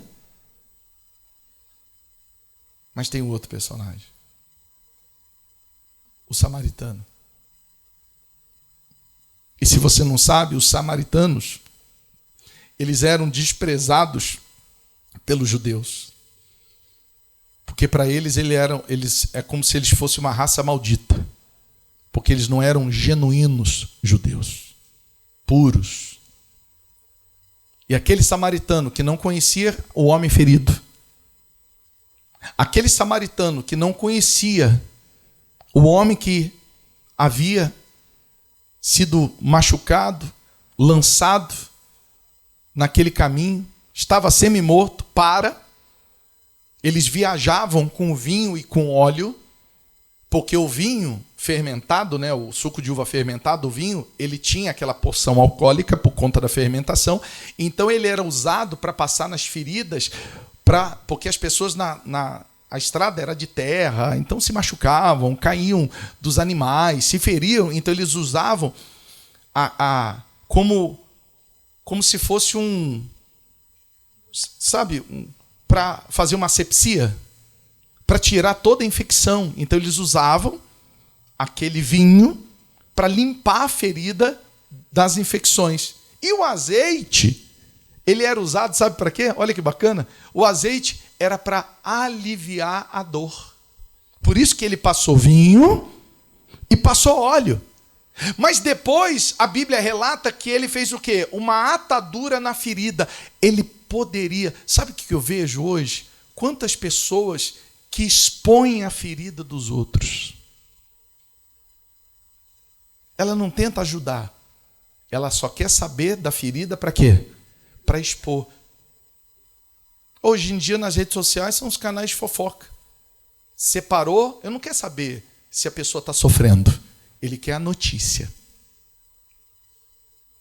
Speaker 1: Mas tem um outro personagem. O samaritano. E se você não sabe, os samaritanos, eles eram desprezados pelos judeus. Porque para eles, é como se eles fossem uma raça maldita. Porque eles não eram genuínos judeus, puros. E aquele samaritano que não conhecia o homem ferido, aquele samaritano que não conhecia o homem que havia sido machucado, lançado naquele caminho, estava semi-morto, eles viajavam com vinho e com óleo, porque o vinho fermentado, o suco de uva fermentado, o vinho, ele tinha aquela porção alcoólica por conta da fermentação, então ele era usado para passar nas feridas, porque as pessoas a estrada era de terra, então se machucavam, caíam dos animais, se feriam, então eles usavam como se fosse para fazer uma asepsia, para tirar toda a infecção. Então eles usavam aquele vinho para limpar a ferida das infecções. E o azeite, ele era usado, sabe para quê? Olha que bacana. O azeite era para aliviar a dor. Por isso que ele passou vinho e passou óleo. Mas depois a Bíblia relata que ele fez o quê? Uma atadura na ferida. Ele poderia... Sabe o que eu vejo hoje? Quantas pessoas que expõem a ferida dos outros. Ela não tenta ajudar. Ela só quer saber da ferida para quê? Para expor. Hoje em dia, nas redes sociais, são os canais de fofoca. Separou, eu não quero saber se a pessoa está sofrendo. Ele quer a notícia.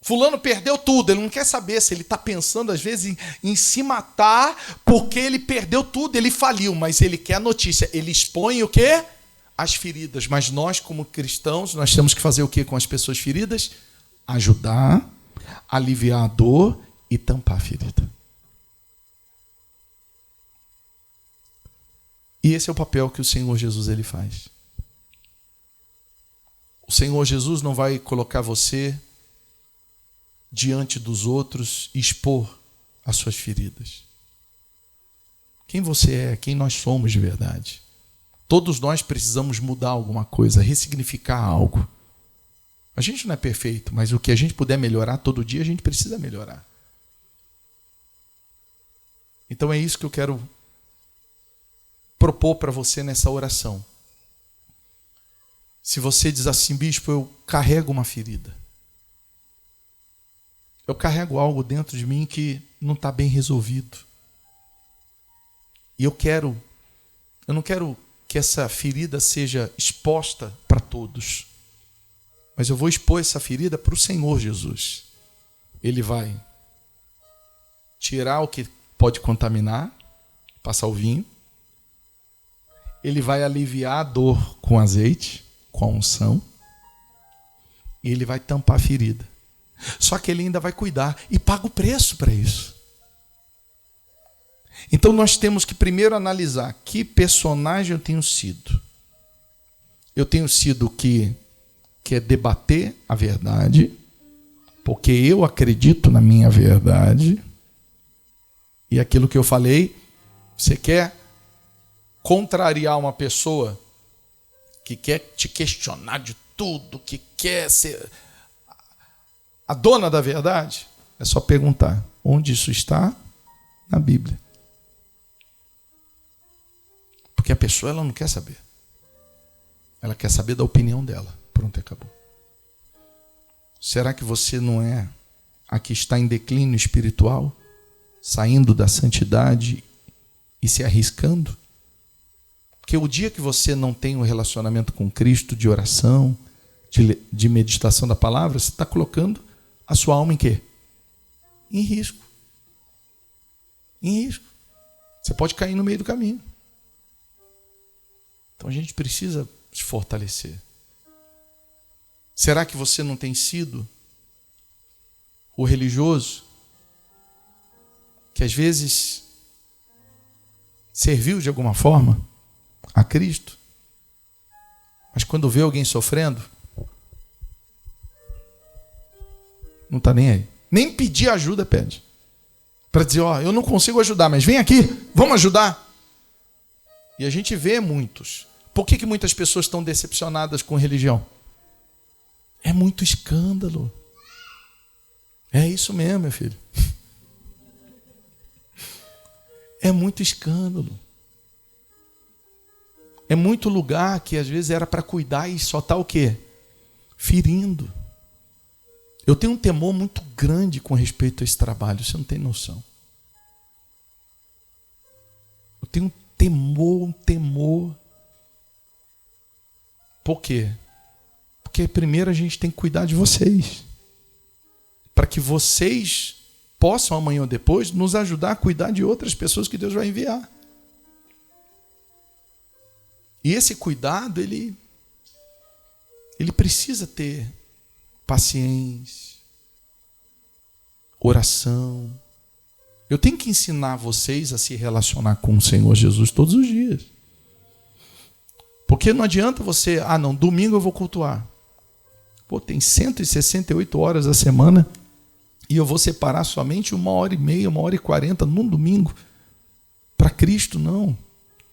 Speaker 1: Fulano perdeu tudo, ele não quer saber se ele está pensando, às vezes, em se matar, porque ele perdeu tudo, ele faliu, mas ele quer a notícia. Ele expõe o quê? As feridas. Mas nós, como cristãos, nós temos que fazer o quê com as pessoas feridas? Ajudar, aliviar a dor e tampar a ferida. E esse é o papel que o Senhor Jesus ele faz. O Senhor Jesus não vai colocar você diante dos outros e expor as suas feridas. Quem você é, quem nós somos de verdade. Todos nós precisamos mudar alguma coisa, ressignificar algo. A gente não é perfeito, mas o que a gente puder melhorar todo dia, a gente precisa melhorar. Então é isso que eu quero propor para você nessa oração. Se você diz assim, bispo, eu carrego uma ferida. Eu carrego algo dentro de mim que não está bem resolvido. E eu não quero que essa ferida seja exposta para todos. Mas eu vou expor essa ferida para o Senhor Jesus. Ele vai tirar o que pode contaminar, passar o vinho. Ele vai aliviar a dor com azeite, com a unção. e ele vai tampar a ferida. Só que ele ainda vai cuidar e paga o preço para isso. Então nós temos que primeiro analisar que personagem eu tenho sido. Eu tenho sido o que quer debater a verdade, porque eu acredito na minha verdade, e aquilo que eu falei, você quer contrariar uma pessoa que quer te questionar de tudo, que quer ser a dona da verdade, é só perguntar onde isso está na Bíblia. Porque a pessoa ela não quer saber. Ela quer saber da opinião dela. Pronto, acabou. Será que você não é a que está em declínio espiritual, saindo da santidade e se arriscando? Porque o dia que você não tem um relacionamento com Cristo, de oração, de meditação da palavra, você está colocando a sua alma em quê? Em risco. Em risco. Você pode cair no meio do caminho. Então a gente precisa se fortalecer. Será que você não tem sido o religioso que às vezes serviu de alguma forma a Cristo, mas quando vê alguém sofrendo, não está nem aí. Nem pedir ajuda pede. Para dizer, eu não consigo ajudar, mas vem aqui, vamos ajudar. E a gente vê muitos. Por que muitas pessoas estão decepcionadas com religião? É muito escândalo. É isso mesmo, meu filho. É muito escândalo. É muito lugar que às vezes era para cuidar e só está o quê? Ferindo. Eu tenho um temor muito grande com respeito a esse trabalho, você não tem noção. Eu tenho um temor. Por quê? Porque primeiro a gente tem que cuidar de vocês. Para que vocês possam amanhã ou depois nos ajudar a cuidar de outras pessoas que Deus vai enviar. E esse cuidado, ele precisa ter paciência, oração. Eu tenho que ensinar vocês a se relacionar com o Senhor Jesus todos os dias. Porque não adianta você, não, domingo eu vou cultuar. Tem 168 horas a semana e eu vou separar somente 1h30, 1h40 num domingo para Cristo, não.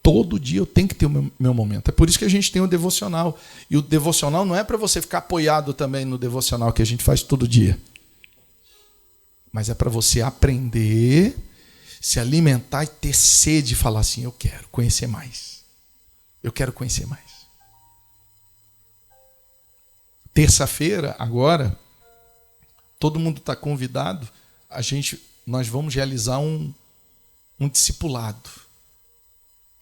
Speaker 1: Todo dia eu tenho que ter o meu momento. É por isso que a gente tem o devocional. E o devocional não é para você ficar apoiado também no devocional que a gente faz todo dia. Mas é para você aprender, se alimentar e ter sede de falar assim, eu quero conhecer mais. Eu quero conhecer mais. Terça-feira, agora, todo mundo está convidado. Nós vamos realizar um discipulado.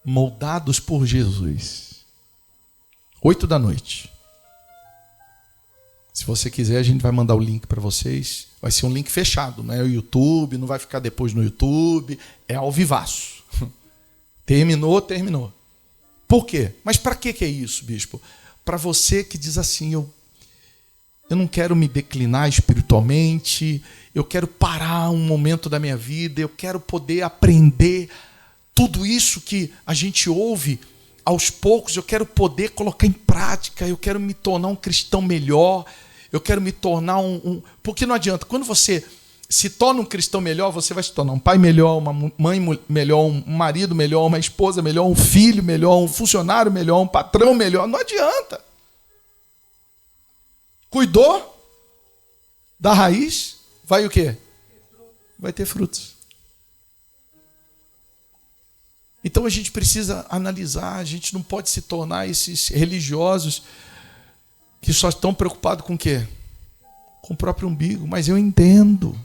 Speaker 1: Moldados por Jesus. 20h. Se você quiser, a gente vai mandar o link para vocês. Vai ser um link fechado, não é o YouTube, não vai ficar depois no YouTube. É ao vivaço. Terminou. Por quê? Mas para que é isso, bispo? Para você que diz assim, eu não quero me declinar espiritualmente, eu quero parar um momento da minha vida, eu quero poder aprender tudo isso que a gente ouve aos poucos, eu quero poder colocar em prática, eu quero me tornar um cristão melhor, eu quero me tornar Porque não adianta, quando você se torna um cristão melhor, você vai se tornar um pai melhor, uma mãe melhor, um marido melhor, uma esposa melhor, um filho melhor, um funcionário melhor, um patrão melhor. Não adianta. Cuidou da raiz, vai o quê? Vai ter frutos. Então a gente precisa analisar, a gente não pode se tornar esses religiosos que só estão preocupados com o quê? Com o próprio umbigo. Mas eu entendo.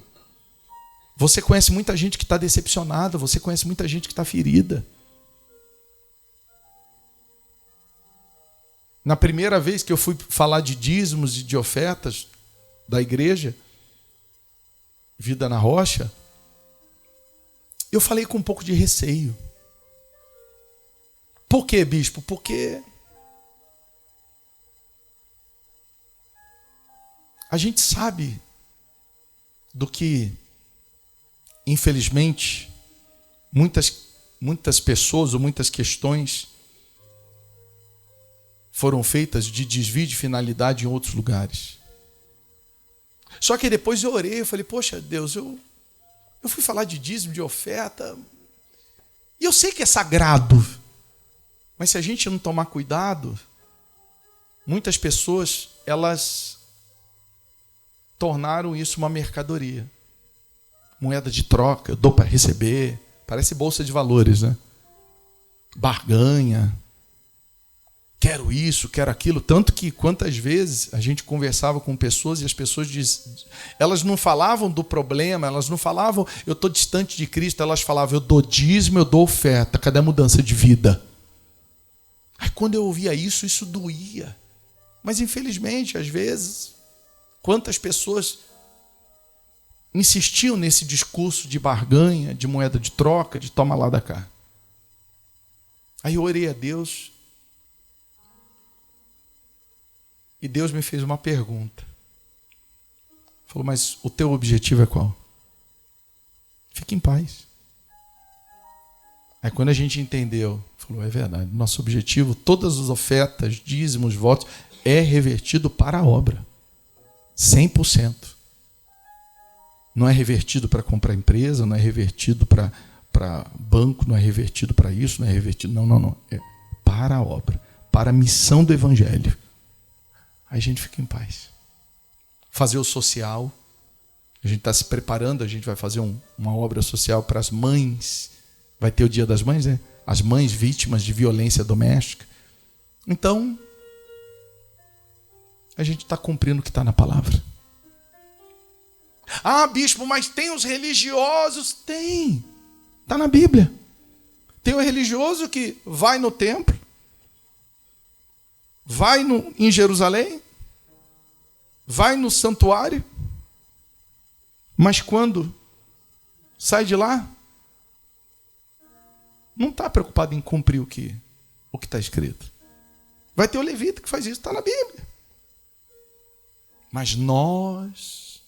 Speaker 1: Você conhece muita gente que está decepcionada, você conhece muita gente que está ferida. Na primeira vez que eu fui falar de dízimos e de ofertas da igreja, Vida na Rocha, eu falei com um pouco de receio. Por quê, bispo? Porque A gente sabe do que, infelizmente, muitas pessoas ou muitas questões foram feitas de desvio de finalidade em outros lugares. Só que depois eu orei, eu falei, poxa Deus, eu fui falar de dízimo, de oferta, e eu sei que é sagrado, mas se a gente não tomar cuidado, muitas pessoas, elas tornaram isso uma mercadoria. Moeda de troca, eu dou para receber, parece bolsa de valores, né? Barganha, quero isso, quero aquilo, tanto que quantas vezes a gente conversava com pessoas e as pessoas elas não falavam do problema, elas não falavam, eu estou distante de Cristo, elas falavam, eu dou dízimo, eu dou oferta, cadê a mudança de vida? Aí quando eu ouvia isso doía. Mas infelizmente, às vezes, quantas pessoas insistiam nesse discurso de barganha, de moeda de troca, de toma lá da cá. Aí eu orei a Deus, e Deus me fez uma pergunta. Falou, mas o teu objetivo é qual? Fique em paz. Aí quando a gente entendeu, falou, é verdade, nosso objetivo, todas as ofertas, dízimos, votos, é revertido para a obra. 100%. Não é revertido para comprar empresa, não é revertido para banco, não é revertido para isso, não é revertido... Não. É para a obra, para a missão do Evangelho. Aí a gente fica em paz. Fazer o social. A gente está se preparando, a gente vai fazer uma obra social para as mães. Vai ter o Dia das Mães, né? As mães vítimas de violência doméstica. Então, a gente está cumprindo o que está na palavra. Ah, bispo, mas tem os religiosos? Tem. Está na Bíblia. Tem o religioso que vai no templo, vai em Jerusalém, vai no santuário, mas quando sai de lá, não está preocupado em cumprir o que está escrito. Vai ter o levita que faz isso, está na Bíblia. Mas nós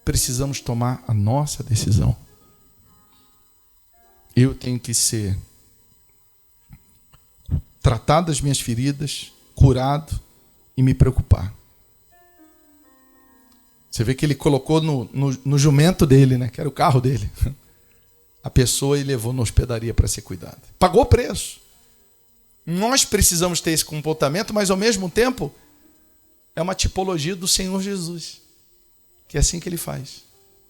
Speaker 1: precisamos tomar a nossa decisão. Eu tenho que ser tratado das minhas feridas, curado e me preocupar. Você vê que ele colocou no jumento dele, né, que era o carro dele, a pessoa e levou na hospedaria para ser cuidada. Pagou o preço. Nós precisamos ter esse comportamento, mas ao mesmo tempo é uma tipologia do Senhor Jesus, que é assim que ele faz.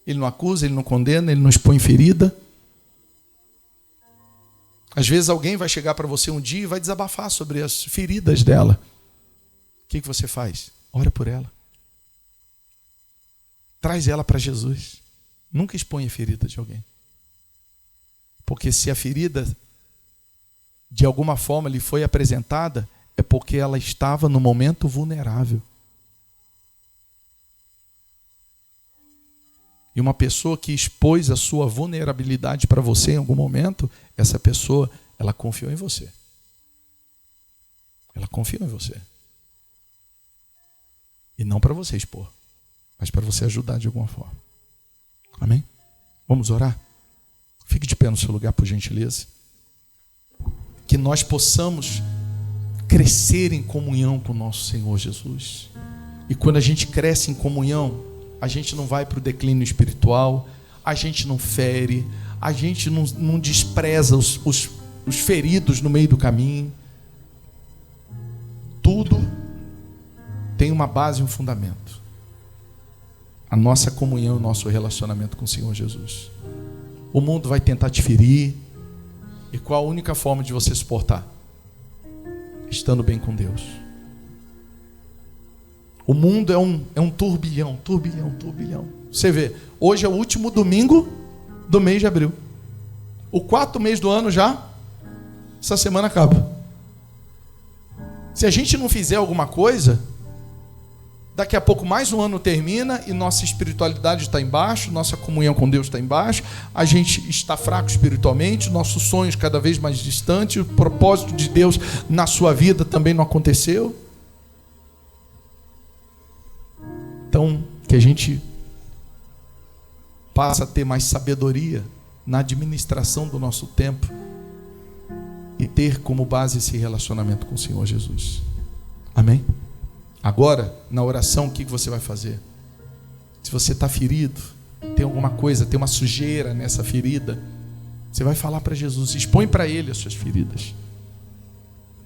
Speaker 1: Ele não acusa, ele não condena, ele não expõe ferida. Às vezes alguém vai chegar para você um dia e vai desabafar sobre as feridas dela. O que você faz? Ora por ela. Traz ela para Jesus. Nunca expõe a ferida de alguém. Porque se a ferida de alguma forma lhe foi apresentada, é porque ela estava no momento vulnerável. E uma pessoa que expôs a sua vulnerabilidade para você em algum momento, essa pessoa, ela confiou em você. Ela confiou em você. E não para você expor, mas para você ajudar de alguma forma. Amém? Vamos orar? Fique de pé no seu lugar, por gentileza. Que nós possamos crescer em comunhão com o nosso Senhor Jesus. E quando a gente cresce em comunhão, a gente não vai para o declínio espiritual, a gente não fere, a gente não despreza os feridos no meio do caminho. Tudo tem uma base e um fundamento. A nossa comunhão, o nosso relacionamento com o Senhor Jesus. O mundo vai tentar te ferir. E qual a única forma de você suportar? Estando bem com Deus. O mundo é um turbilhão. Você vê, hoje é o último domingo do mês de abril. O 4º mês do ano já, essa semana acaba. Se a gente não fizer alguma coisa, daqui a pouco mais um ano termina e nossa espiritualidade está embaixo, nossa comunhão com Deus está embaixo, a gente está fraco espiritualmente, nossos sonhos cada vez mais distantes, o propósito de Deus na sua vida também não aconteceu. Então, que a gente passe a ter mais sabedoria na administração do nosso tempo e ter como base esse relacionamento com o Senhor Jesus. Amém? Agora, na oração, o que você vai fazer? Se você está ferido, tem alguma coisa, tem uma sujeira nessa ferida, você vai falar para Jesus, expõe para Ele as suas feridas.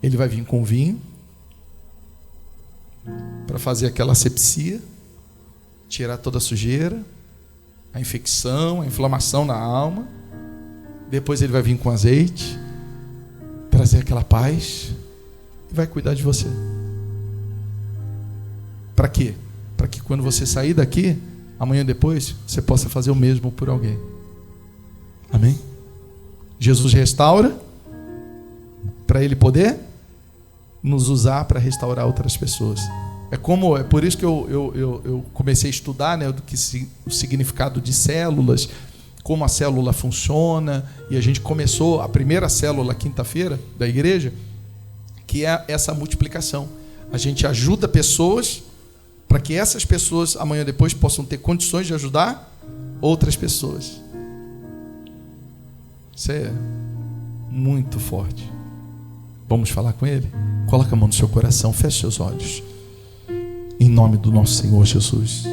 Speaker 1: Ele vai vir com vinho para fazer aquela asepsia, tirar toda a sujeira, a infecção, a inflamação na alma. Depois Ele vai vir com azeite, trazer aquela paz e vai cuidar de você. Para quê? Para que quando você sair daqui, amanhã depois, você possa fazer o mesmo por alguém. Amém? Jesus restaura para Ele poder nos usar para restaurar outras pessoas. É por isso que eu comecei a estudar, né, o significado de células, como a célula funciona, e a gente começou a primeira célula quinta-feira da igreja, que é essa multiplicação. A gente ajuda pessoas para que essas pessoas amanhã depois possam ter condições de ajudar outras pessoas. Isso é muito forte. Vamos falar com Ele? Coloca a mão no seu coração, feche seus olhos. Em nome do nosso Senhor Jesus.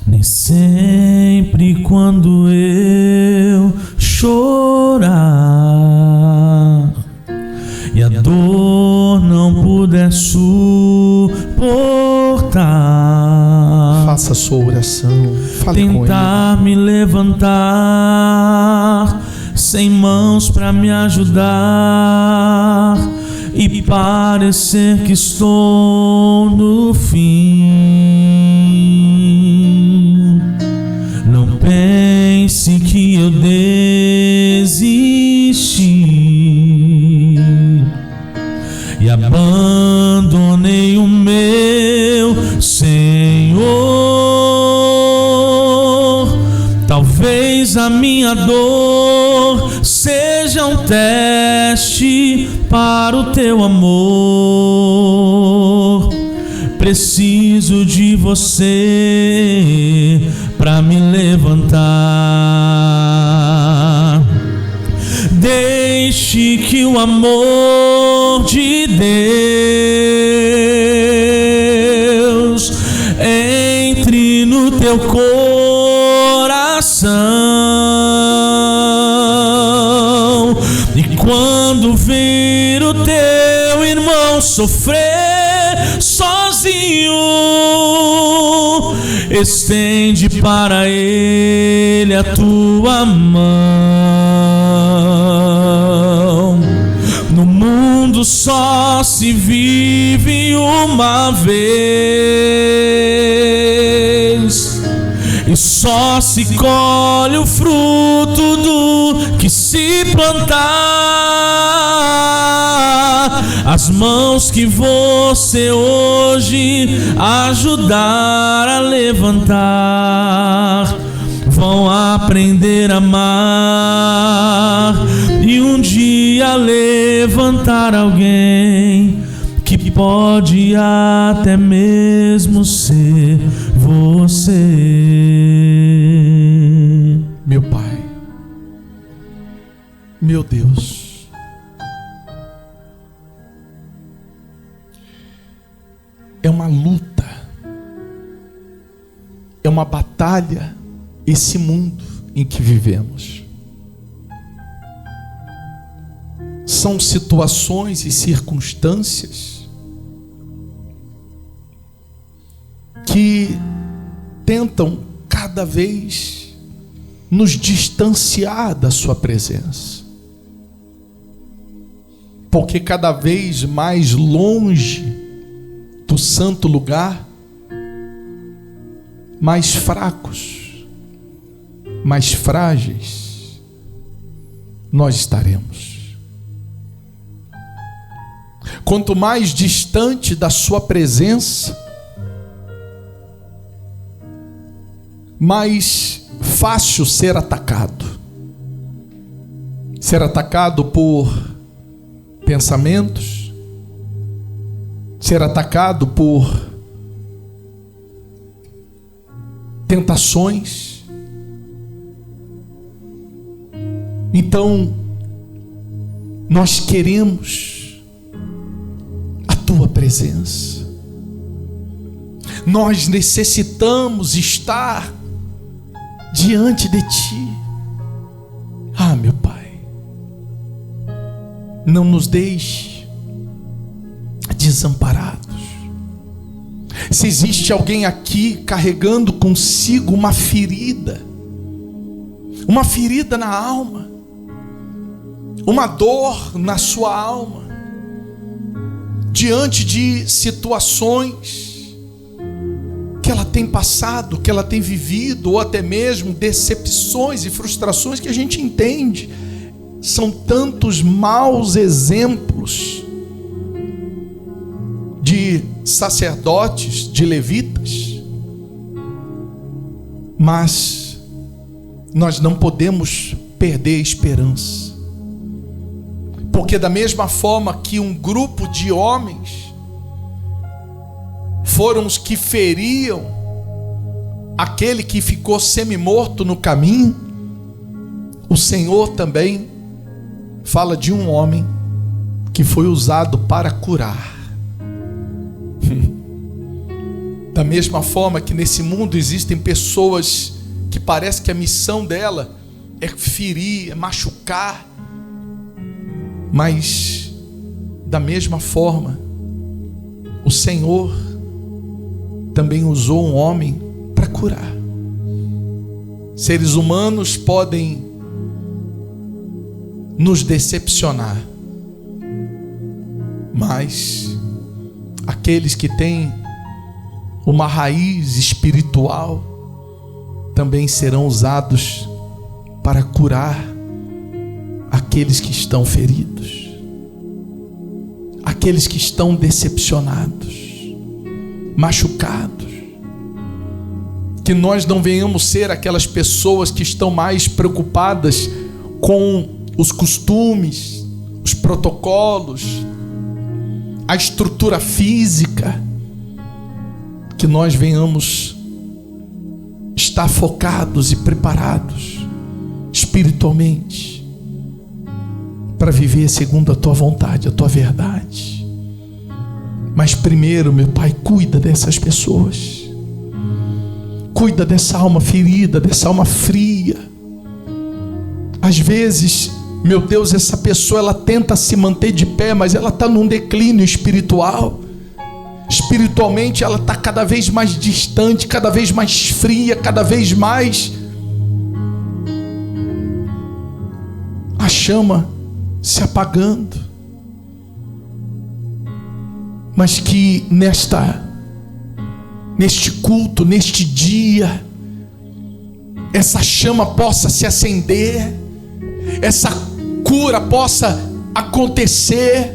Speaker 2: Nem sempre quando eu chorar e a dor não puder suportar,
Speaker 1: faça a sua oração, fale com Ele.
Speaker 2: Tentar me levantar sem mãos para me ajudar e parecer que estou no fim. Não pense que eu desisti e abandonei o meu Senhor. Talvez a minha dor seja um teste para o teu amor. Preciso de você para me levantar. Deixe que o amor de Deus entre no teu coração. E quando vir o teu irmão sofrer sozinho, estende para ele a tua mão. No mundo só se vive uma vez e só se colhe o fruto do que se plantar. As mãos que você hoje ajudar a levantar vão aprender a amar e um dia levantar alguém que pode até mesmo ser você.
Speaker 1: Meu Pai, meu Deus, é uma luta, é uma batalha esse mundo em que vivemos. São situações e circunstâncias que tentam cada vez nos distanciar da sua presença, porque cada vez mais longe do santo lugar, mais fracos, mais frágeis nós estaremos. Quanto mais distante da sua presença, mais fácil ser atacado por pensamentos, ser atacado por tentações. Então, nós queremos a tua presença. Nós necessitamos estar diante de ti. Ah, meu Pai, não nos deixe desamparados. Se existe alguém aqui carregando consigo uma ferida na alma, uma dor na sua alma, diante de situações que ela tem passado, que ela tem vivido, ou até mesmo decepções e frustrações que a gente entende, são tantos maus exemplos de sacerdotes, de levitas, mas nós não podemos perder a esperança, porque da mesma forma que um grupo de homens foram os que feriam aquele que ficou semi-morto no caminho, o Senhor também fala de um homem que foi usado para curar. Da mesma forma que nesse mundo existem pessoas que parece que a missão dela é ferir, é machucar, mas da mesma forma o Senhor também usou um homem para curar. Seres humanos podem nos decepcionar, mas aqueles que têm uma raiz espiritual também serão usados para curar aqueles que estão feridos, aqueles que estão decepcionados, machucados. Que nós não venhamos ser aquelas pessoas que estão mais preocupadas com os costumes, os protocolos, a estrutura física, que nós venhamos estar focados e preparados espiritualmente para viver segundo a tua vontade, a tua verdade. Mas primeiro, meu Pai, cuida dessas pessoas, cuida dessa alma ferida, dessa alma fria. Às vezes, meu Deus, essa pessoa ela tenta se manter de pé, mas ela está num declínio espiritual. Espiritualmente ela está cada vez mais distante, cada vez mais fria, cada vez mais a chama se apagando. Mas que neste culto, neste dia, essa chama possa se acender, essa cura possa acontecer,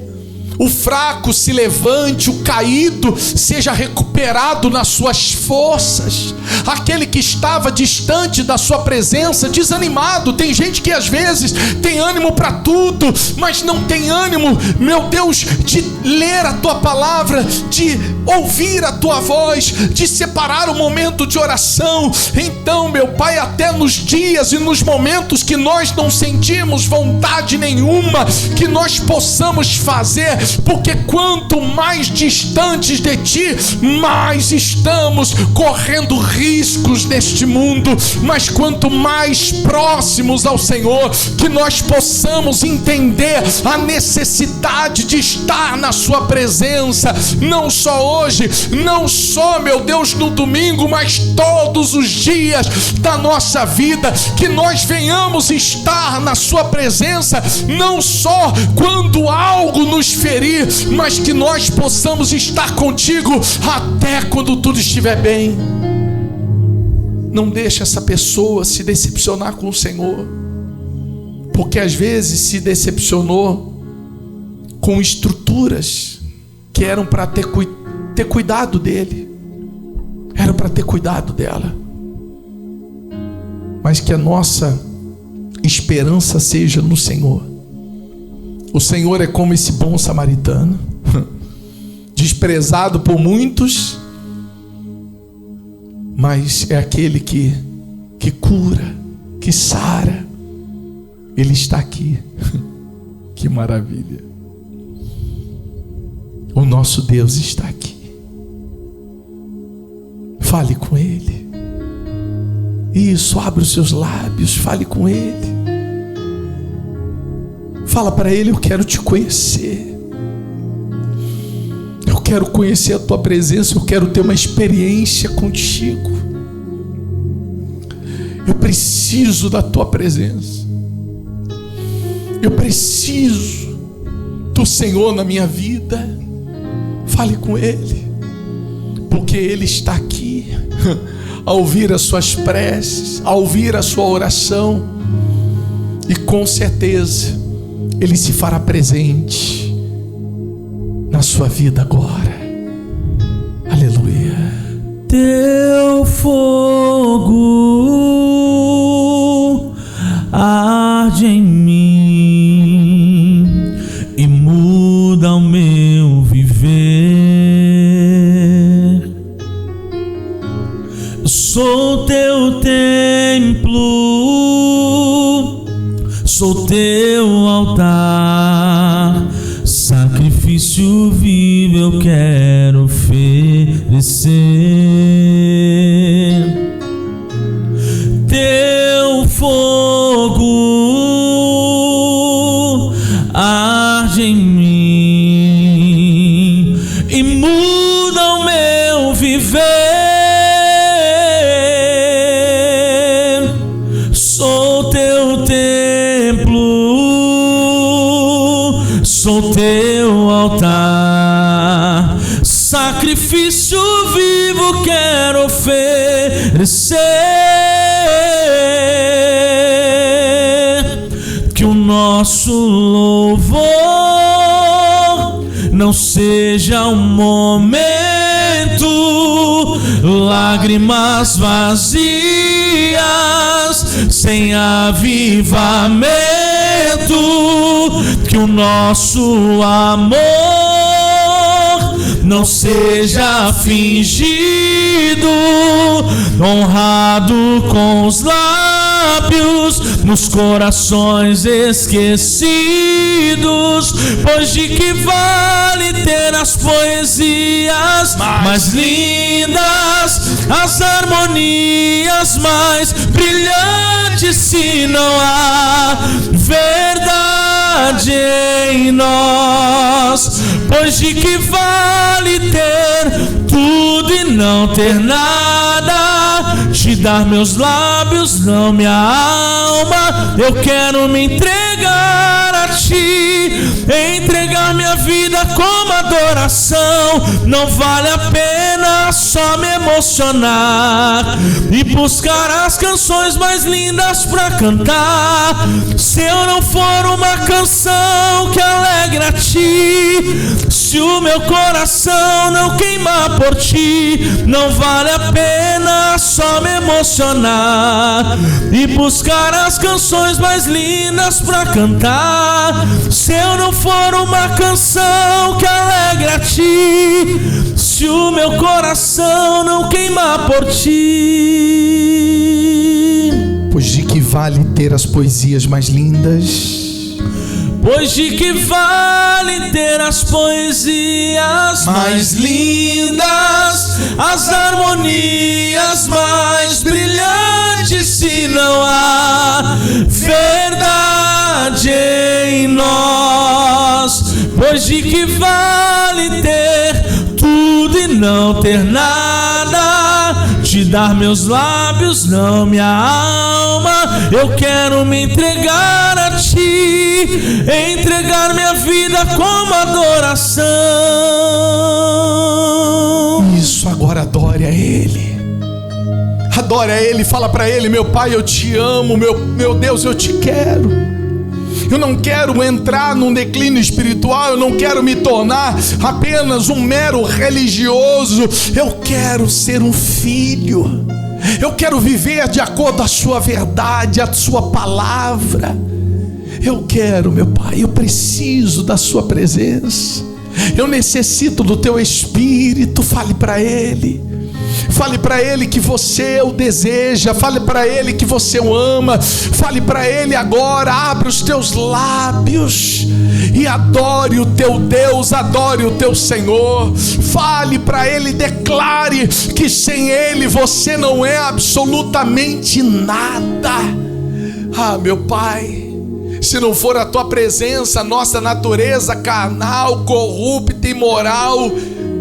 Speaker 1: o fraco se levante, o caído seja recuperado nas suas forças, aquele que estava distante da sua presença, desanimado. Tem gente que às vezes tem ânimo para tudo, mas não tem ânimo, meu Deus, de ler a tua palavra, de ouvir a tua voz, de separar o momento de oração. Então, meu Pai, até nos dias e nos momentos que nós não sentimos vontade nenhuma, que nós possamos fazer, porque quanto mais distantes de ti, mais estamos correndo riscos neste mundo. Mas quanto mais próximos ao Senhor, que nós possamos entender a necessidade de estar na sua presença, não só hoje, não só, meu Deus, no domingo, mas todos os dias da nossa vida, que nós venhamos estar na sua presença, não só quando algo nos ferir, mas que nós possamos estar contigo até quando tudo estiver bem. Não deixe essa pessoa se decepcionar com o Senhor, porque às vezes se decepcionou com estruturas que eram para ter cuidado dele, eram para ter cuidado dela. Mas que a nossa esperança seja no Senhor. O Senhor é como esse bom samaritano. desprezado por muitos, mas é aquele que cura, que sara. Ele está aqui. Que maravilha. O nosso Deus está aqui. Fale com Ele. Isso, abre os seus lábios, fale com Ele. Fala para Ele: eu quero te conhecer. Eu quero conhecer a Tua presença, eu quero ter uma experiência contigo. Eu preciso da Tua presença. Eu preciso do Senhor na minha vida. Fale com Ele, porque Ele está aqui a ouvir as suas preces, a ouvir a sua oração, e com certeza Ele se fará presente na sua vida agora. Aleluia.
Speaker 2: Teu fogo arde em mim e muda o meu viver. Sou teu templo, sou teu altar, sacrifício vivo eu quero oferecer. Teu fogo arde em mim e muda o meu viver. Sou teu templo, sou teu altar, sacrifício vivo quero oferecer. Que o nosso louvor não seja um momento, lágrimas vazias, sem avivamento. Que o nosso amor não seja fingido, honrado com os lábios, nos corações esquecidos. Pois de que vale ter as poesias mais lindas, as harmonias mais brilhantes, se não há verdade em nós? Pois de que vale ter tudo e não ter nada? Te dar meus lábios, não minha alma. Eu quero me entregar a ti, entregar minha vida como adoração. Não vale a pena só me emocionar e buscar as canções mais lindas pra cantar, se eu não for uma canção que alegre a ti. Se o meu coração não queimar por ti, não vale a pena só me emocionar e buscar as canções mais lindas pra cantar, se eu não for uma canção que alegre a ti. Se o meu coração não queimar por ti.
Speaker 1: Pois de que vale ter as poesias mais lindas?
Speaker 2: Pois de que vale ter as poesias mais lindas, as harmonias mais brilhantes, se não há verdade em nós? Pois de que vale ter tudo e não ter nada? Te dar meus lábios, não minha alma. Eu quero me entregar a ti, entregar minha vida como adoração.
Speaker 1: Isso, agora adore a Ele. Adore a Ele, fala para Ele: meu Pai, eu te amo, meu Deus, eu te quero. Eu não quero entrar num declínio espiritual, eu não quero me tornar apenas um mero religioso. Eu quero ser um filho. Eu quero viver de acordo com a sua verdade, a sua palavra. Eu quero, meu Pai, eu preciso da sua presença. Eu necessito do teu Espírito. Fale para Ele. Fale para Ele que você o deseja. Fale para Ele que você o ama. Fale para Ele agora. Abre os teus lábios e adore o teu Deus, adore o teu Senhor. Fale para Ele, declare que sem Ele você não é absolutamente nada. Ah, meu Pai, se não for a tua presença, nossa natureza carnal, corrupta e imoral,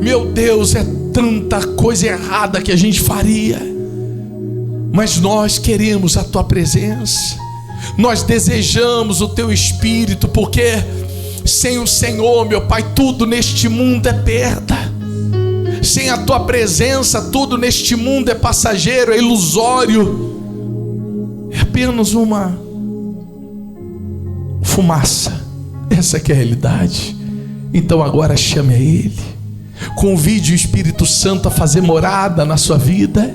Speaker 1: meu Deus, é tanta coisa errada que a gente faria. Mas nós queremos a tua presença, nós desejamos o teu Espírito, porque sem o Senhor, meu Pai, tudo neste mundo é perda. Sem a tua presença, tudo neste mundo é passageiro, é ilusório, é apenas uma fumaça. Essa que é a realidade. Então agora chame a Ele, convide o Espírito Santo a fazer morada na sua vida,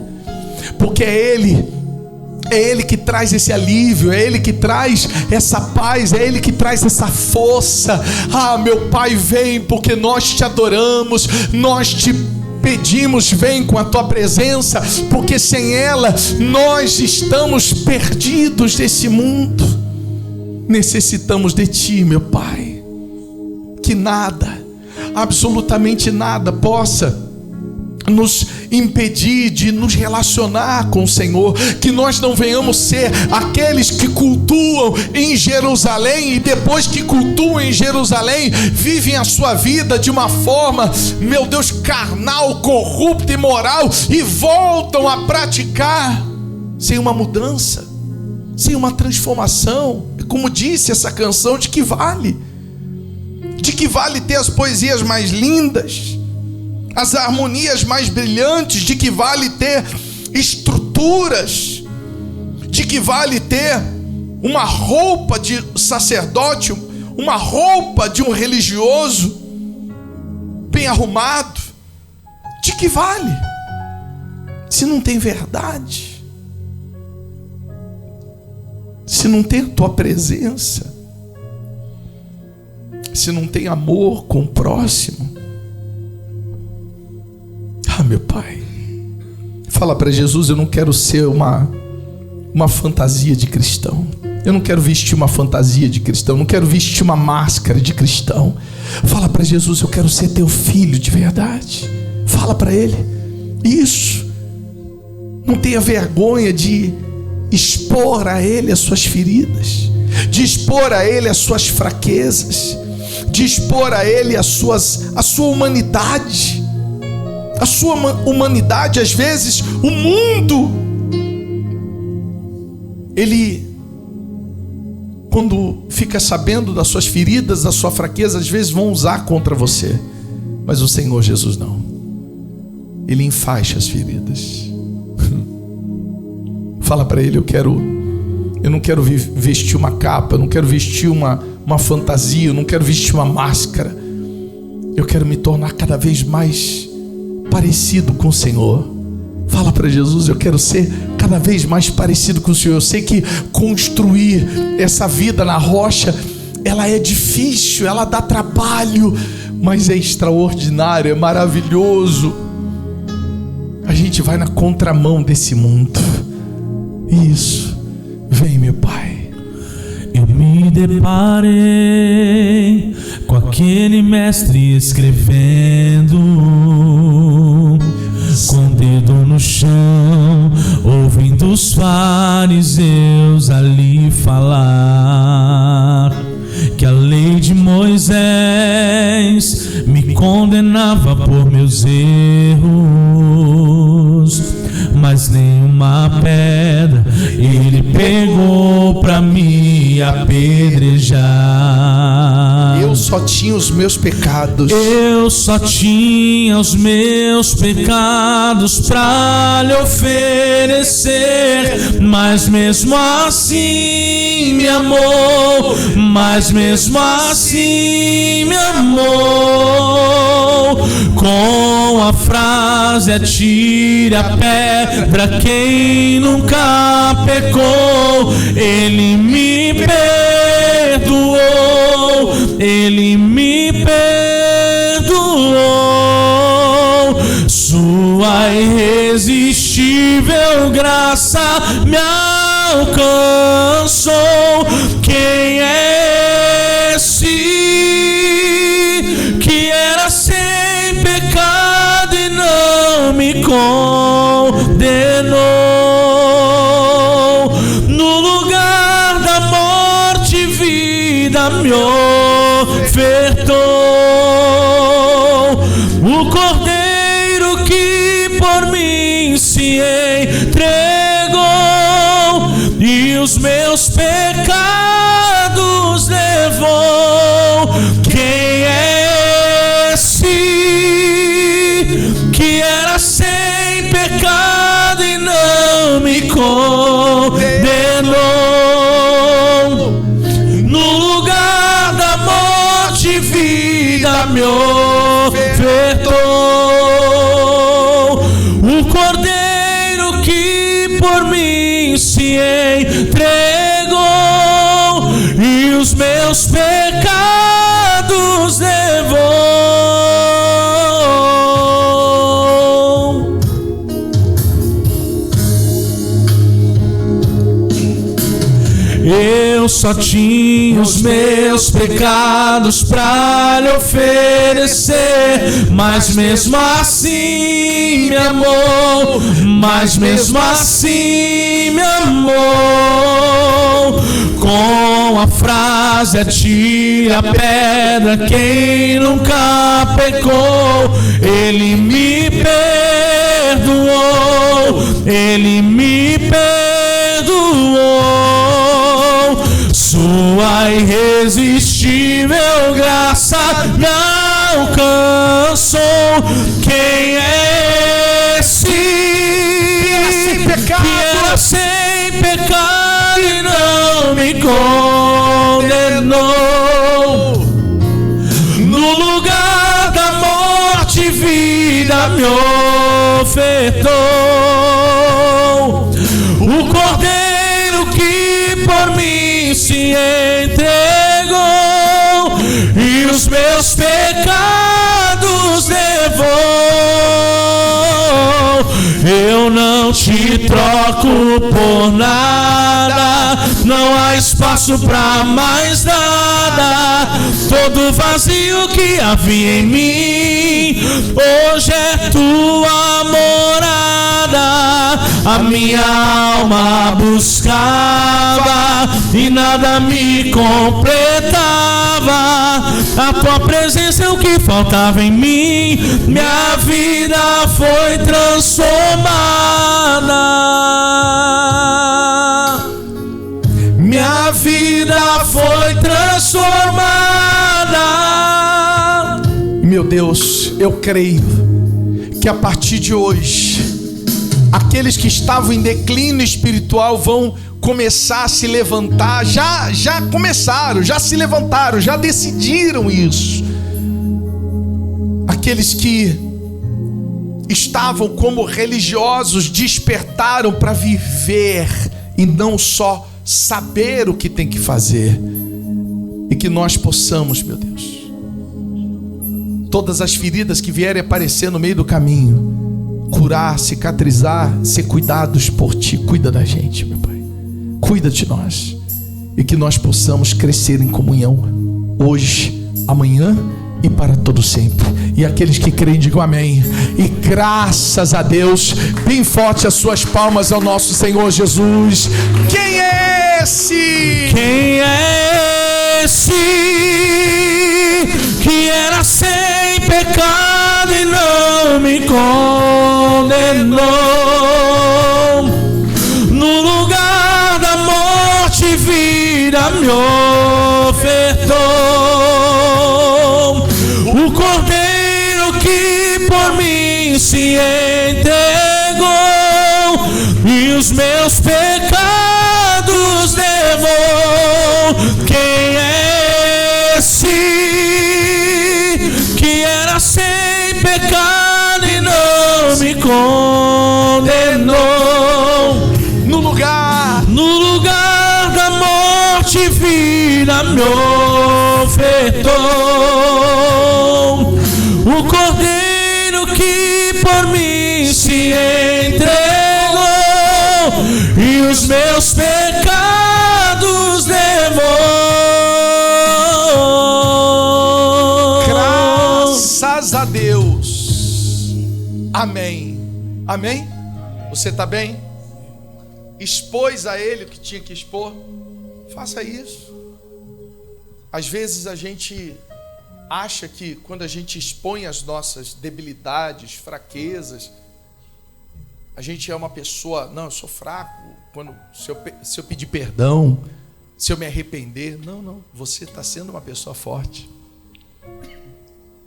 Speaker 1: porque é Ele que traz esse alívio, é Ele que traz essa paz, é Ele que traz essa força. Ah, meu Pai, vem, porque nós te adoramos, nós te pedimos, vem com a tua presença, porque sem ela nós estamos perdidos desse mundo. Necessitamos de ti, meu Pai, que nada, absolutamente nada possa nos impedir de nos relacionar com o Senhor, que nós não venhamos ser aqueles que cultuam em Jerusalém e depois que cultuam em Jerusalém, vivem a sua vida de uma forma, meu Deus, carnal, corrupta e imoral, e voltam a praticar sem uma mudança, sem uma transformação. Como disse essa canção, de que vale? De que vale ter as poesias mais lindas, as harmonias mais brilhantes? De que vale ter estruturas? De que vale ter uma roupa de sacerdote, uma roupa de um religioso bem arrumado? De que vale se não tem verdade? Se não tem a tua presença? Se não tem amor com o próximo? Ah, meu Pai, fala para Jesus: eu não quero ser uma fantasia de cristão. Eu não quero vestir uma fantasia de cristão. Eu não quero vestir uma máscara de cristão. Fala para Jesus: eu quero ser teu filho de verdade. Fala para Ele isso. Não tenha vergonha de expor a Ele as suas feridas, de expor a Ele as suas fraquezas, de expor a Ele a sua humanidade. A sua humanidade, às vezes, o mundo, ele, quando fica sabendo das suas feridas, da sua fraqueza, às vezes vão usar contra você. Mas o Senhor Jesus não. Ele enfaixa as feridas. Fala para Ele: eu não quero vestir uma capa, eu não quero vestir uma fantasia, eu não quero vestir uma máscara. Eu quero me tornar cada vez mais parecido com o Senhor. Fala para Jesus: eu quero ser cada vez mais parecido com o Senhor. Eu sei que construir essa vida na rocha, ela é difícil, ela dá trabalho, mas é extraordinário, é maravilhoso. A gente vai na contramão desse mundo. Isso. Vem, meu Pai.
Speaker 2: Eu me deparei com aquele mestre escrevendo, com o dedo no chão, ouvindo os fariseus ali falar que a lei de Moisés me condenava por meus erros, mas nenhuma pedra ele pegou pra me apedrejar.
Speaker 1: Eu só tinha os meus pecados.
Speaker 2: Eu só tinha os meus pecados pra lhe oferecer, mas mesmo assim me amou, mas mesmo assim me amou. Com a frase: atire a pedra quem nunca pecou, Ele me perdoou, Ele me perdoou. irresistível graça me alcançou. Quem é esse que era sem pecado e não me condenou? No lugar da morte, vida me ofertou. O Cordeiro que por mim se entregou e os meus pecados levou. Quem é esse que era sem pecado e não me condenou? No lugar da morte, vida me ofertou. O Cordeiro que por mim se entregou e os meus pecados levou. Eu só tinha os meus pecados pra lhe oferecer, mas mesmo assim me amou, mas mesmo assim me amou. Com a frase atire a pedra quem nunca pecou, Ele me perdoou, Ele me perdoou. Sua irresistível graça me alcançou. Quem é esse que era sem pecado e não me condenou? No lugar da morte, vida me ofertou. O Cordeiro que por mim se entregou e os meus pecados levou. Eu não te troco por nada, não há espaço pra mais nada. Todo vazio que havia em mim hoje é tua morada. A minha alma buscava e nada me completava. A tua presença é o que faltava em mim. Minha vida foi transformada. Minha vida foi transformada.
Speaker 1: Meu Deus, eu creio que a partir de hoje aqueles que estavam em declínio espiritual vão começar a se levantar. Já começaram, já se levantaram, já decidiram isso. Aqueles que estavam como religiosos despertaram para viver e não só saber o que tem que fazer. E que nós possamos, meu Deus, todas as feridas que vierem aparecer no meio do caminho, curar, cicatrizar, ser cuidados por Ti. Cuida da gente, meu Pai. Cuida de nós. E que nós possamos crescer em comunhão hoje, amanhã e para todo sempre. E aqueles que creem, digam amém. E graças a Deus, bem forte as suas palmas ao nosso Senhor Jesus. Quem é esse?
Speaker 2: Quem é esse que era sem pecado e não me condenou? No lugar da morte, vida me ofertou. O Cordeiro que por mim se entregou e os meus pecados levou. Quem é esse que era sem pecado e não me condenou?
Speaker 1: No lugar
Speaker 2: da morte, vida me ofertou. O Cordeiro que por mim se entregou
Speaker 1: Amém. Amém? Você está bem? Expôs a Ele o que tinha que expor? Faça isso. Às vezes a gente acha que quando a gente expõe as nossas debilidades, fraquezas, a gente é uma pessoa, não, eu sou fraco, se eu pedir perdão, se eu me arrepender. Não, você está sendo uma pessoa forte.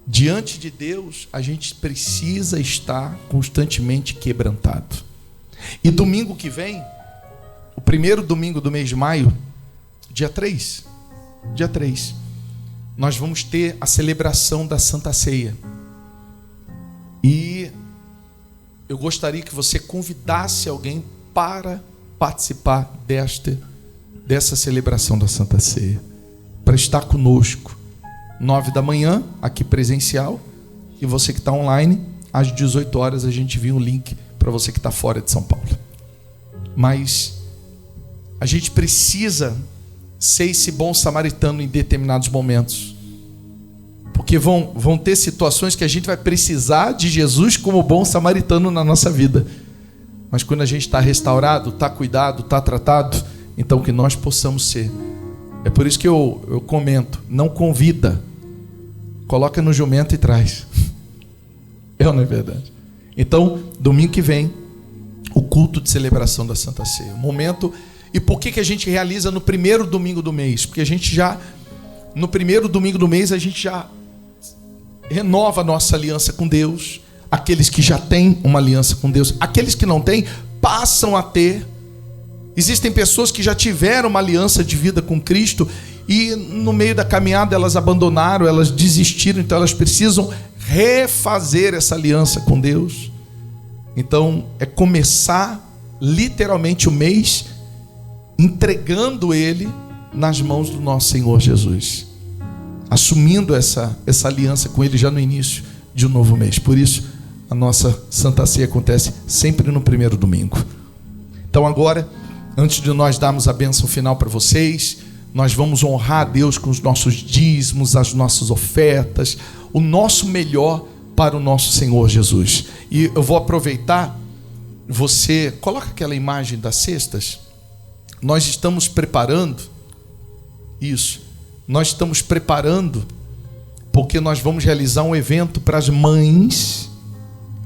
Speaker 1: Diante de Deus, a gente precisa estar constantemente quebrantado. E domingo que vem, o primeiro domingo do mês de maio, dia 3, nós vamos ter a celebração da Santa Ceia. E eu gostaria que você convidasse alguém para participar dessa celebração da Santa Ceia, para estar conosco, 9 da manhã, aqui presencial, e você que está online, às 18 horas a gente envia um link para você que está fora de São Paulo. Mas a gente precisa ser esse bom samaritano em determinados momentos, porque vão ter situações que a gente vai precisar de Jesus como bom samaritano na nossa vida. Mas quando a gente está restaurado, está cuidado, está tratado, então que nós possamos ser. É por isso que eu comento, não convida, coloca no jumento e traz. Não é verdade? Então, domingo que vem, o culto de celebração da Santa Ceia. Momento. E por que a gente realiza no primeiro domingo do mês? Porque a gente já, no primeiro domingo do mês, a gente já renova a nossa aliança com Deus. Aqueles que já têm uma aliança com Deus, aqueles que não têm, passam a ter. Existem pessoas que já tiveram uma aliança de vida com Cristo e no meio da caminhada elas abandonaram, elas desistiram, então elas precisam refazer essa aliança com Deus. Então é começar literalmente o mês entregando ele nas mãos do nosso Senhor Jesus, assumindo essa aliança com ele já no início de um novo mês. Por isso a nossa Santa Ceia acontece sempre no primeiro domingo. Então agora, antes de nós darmos a bênção final para vocês, nós vamos honrar a Deus com os nossos dízimos, as nossas ofertas, o nosso melhor para o nosso Senhor Jesus. E eu vou aproveitar, você coloca aquela imagem das cestas. Nós estamos preparando isso. Nós estamos preparando porque nós vamos realizar um evento para as mães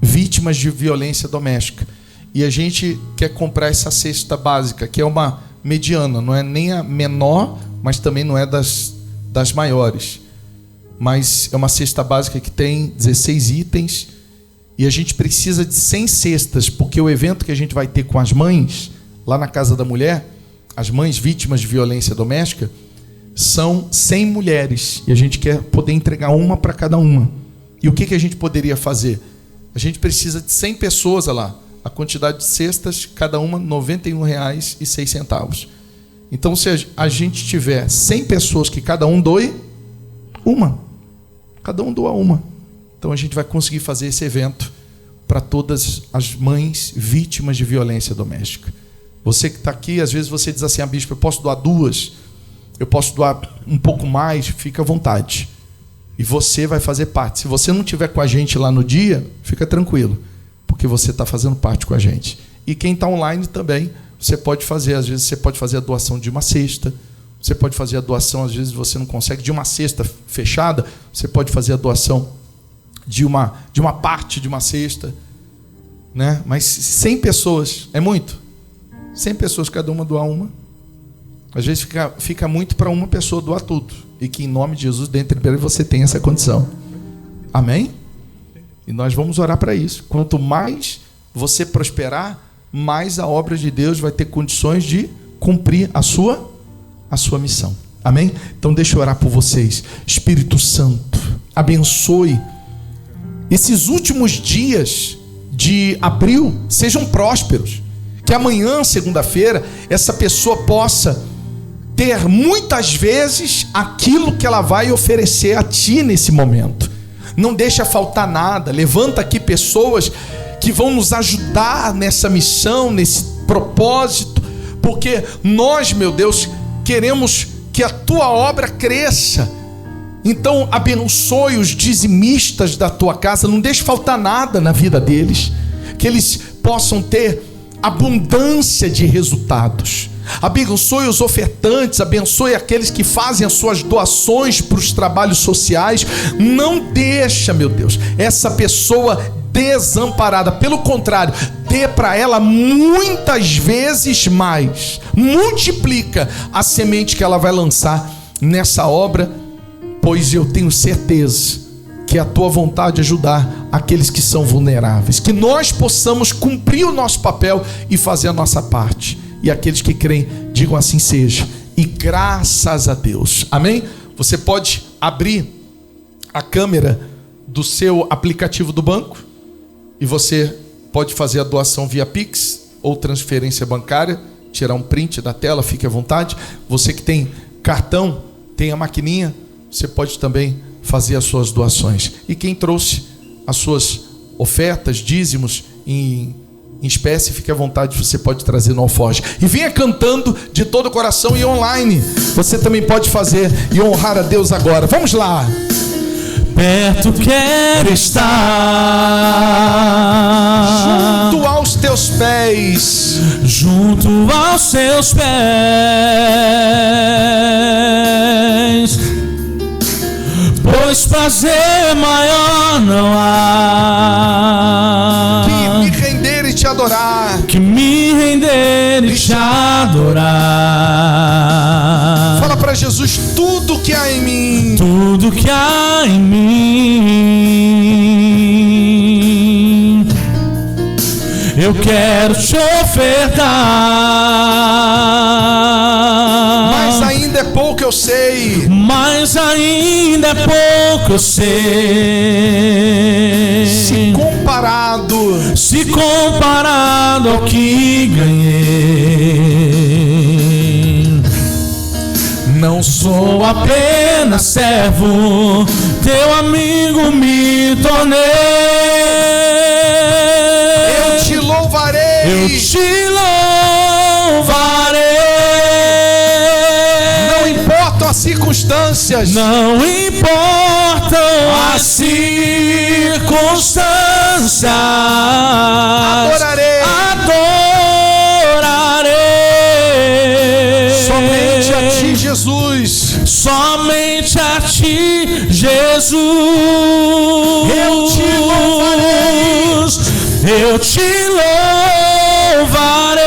Speaker 1: vítimas de violência doméstica. E a gente quer comprar essa cesta básica, que é uma mediana, não é nem a menor, mas também não é das maiores. Mas é uma cesta básica que tem 16 itens. E a gente precisa de 100 cestas, porque o evento que a gente vai ter com as mães, lá na Casa da Mulher, as mães vítimas de violência doméstica, são 100 mulheres. E a gente quer poder entregar uma para cada uma. E o que a gente poderia fazer? A gente precisa de 100 pessoas lá. A quantidade de cestas, cada uma R$ 91,06. Então, se a gente tiver 100 pessoas que cada um doe uma, cada um doa uma, então a gente vai conseguir fazer esse evento para todas as mães vítimas de violência doméstica. Você que está aqui, às vezes você diz assim: bispo, eu posso doar 2, eu posso doar um pouco mais, fica à vontade. E você vai fazer parte. Se você não estiver com a gente lá no dia, fica tranquilo, porque você está fazendo parte com a gente. E quem está online também, você pode fazer. Às vezes você pode fazer a doação de uma cesta, você pode fazer a doação, às vezes você não consegue, de uma cesta fechada, você pode fazer a doação de uma parte de uma cesta, né? Mas 100 pessoas é muito. 100 pessoas, cada uma doar uma. Às vezes fica muito para uma pessoa doar tudo. E que em nome de Jesus, dentro de você tem essa condição. Amém? E nós vamos orar para isso. Quanto mais você prosperar, mais a obra de Deus vai ter condições de cumprir a sua missão. Amém? Então deixa eu orar por vocês. Espírito Santo, abençoe esses últimos dias de abril, sejam prósperos. Que amanhã, segunda-feira, essa pessoa possa ter muitas vezes aquilo que ela vai oferecer a ti nesse momento. Não deixa faltar nada. Levanta aqui pessoas que vão nos ajudar nessa missão, nesse propósito, porque nós, meu Deus, queremos que a tua obra cresça, Então abençoe os dizimistas da tua casa, não deixe faltar nada na vida deles, que eles possam ter abundância de resultados. Abençoe os ofertantes, abençoe aqueles que fazem as suas doações para os trabalhos sociais. Não deixa, meu Deus, essa pessoa desamparada. Pelo contrário, dê para ela muitas vezes mais. Multiplica a semente que ela vai lançar nessa obra, pois eu tenho certeza que é a tua vontade ajudar aqueles que são vulneráveis. Que nós possamos cumprir o nosso papel e fazer a nossa parte. E aqueles que creem, digam assim seja. E graças a Deus. Amém? Você pode abrir a câmera do seu aplicativo do banco e você pode fazer a doação via Pix ou transferência bancária, tirar um print da tela, fique à vontade. Você que tem cartão, tem a maquininha, você pode também fazer as suas doações. E quem trouxe as suas ofertas, dízimos em espécie, fique à vontade, você pode trazer no alforje. E venha cantando de todo o coração e online. Você também pode fazer e honrar a Deus agora. Vamos lá.
Speaker 2: Perto quero estar,
Speaker 1: junto aos teus pés,
Speaker 2: junto aos seus pés, pois prazer maior não há
Speaker 1: que me render e te adorar,
Speaker 2: que me render e te adorar.
Speaker 1: Fala para Jesus tudo que há em mim,
Speaker 2: tudo que há em mim, eu quero te ofertar.
Speaker 1: Mas ainda é pouco eu sei,
Speaker 2: mas ainda é pouco eu sei, se comparado ao que ganhei. Não sou apenas servo, teu amigo me tornei.
Speaker 1: Eu te louvarei,
Speaker 2: eu te louvarei.
Speaker 1: Não importam as circunstâncias,
Speaker 2: não importam as circunstâncias,
Speaker 1: adorarei, somente a ti, Jesus,
Speaker 2: somente a ti, Jesus. Eu te louvarei.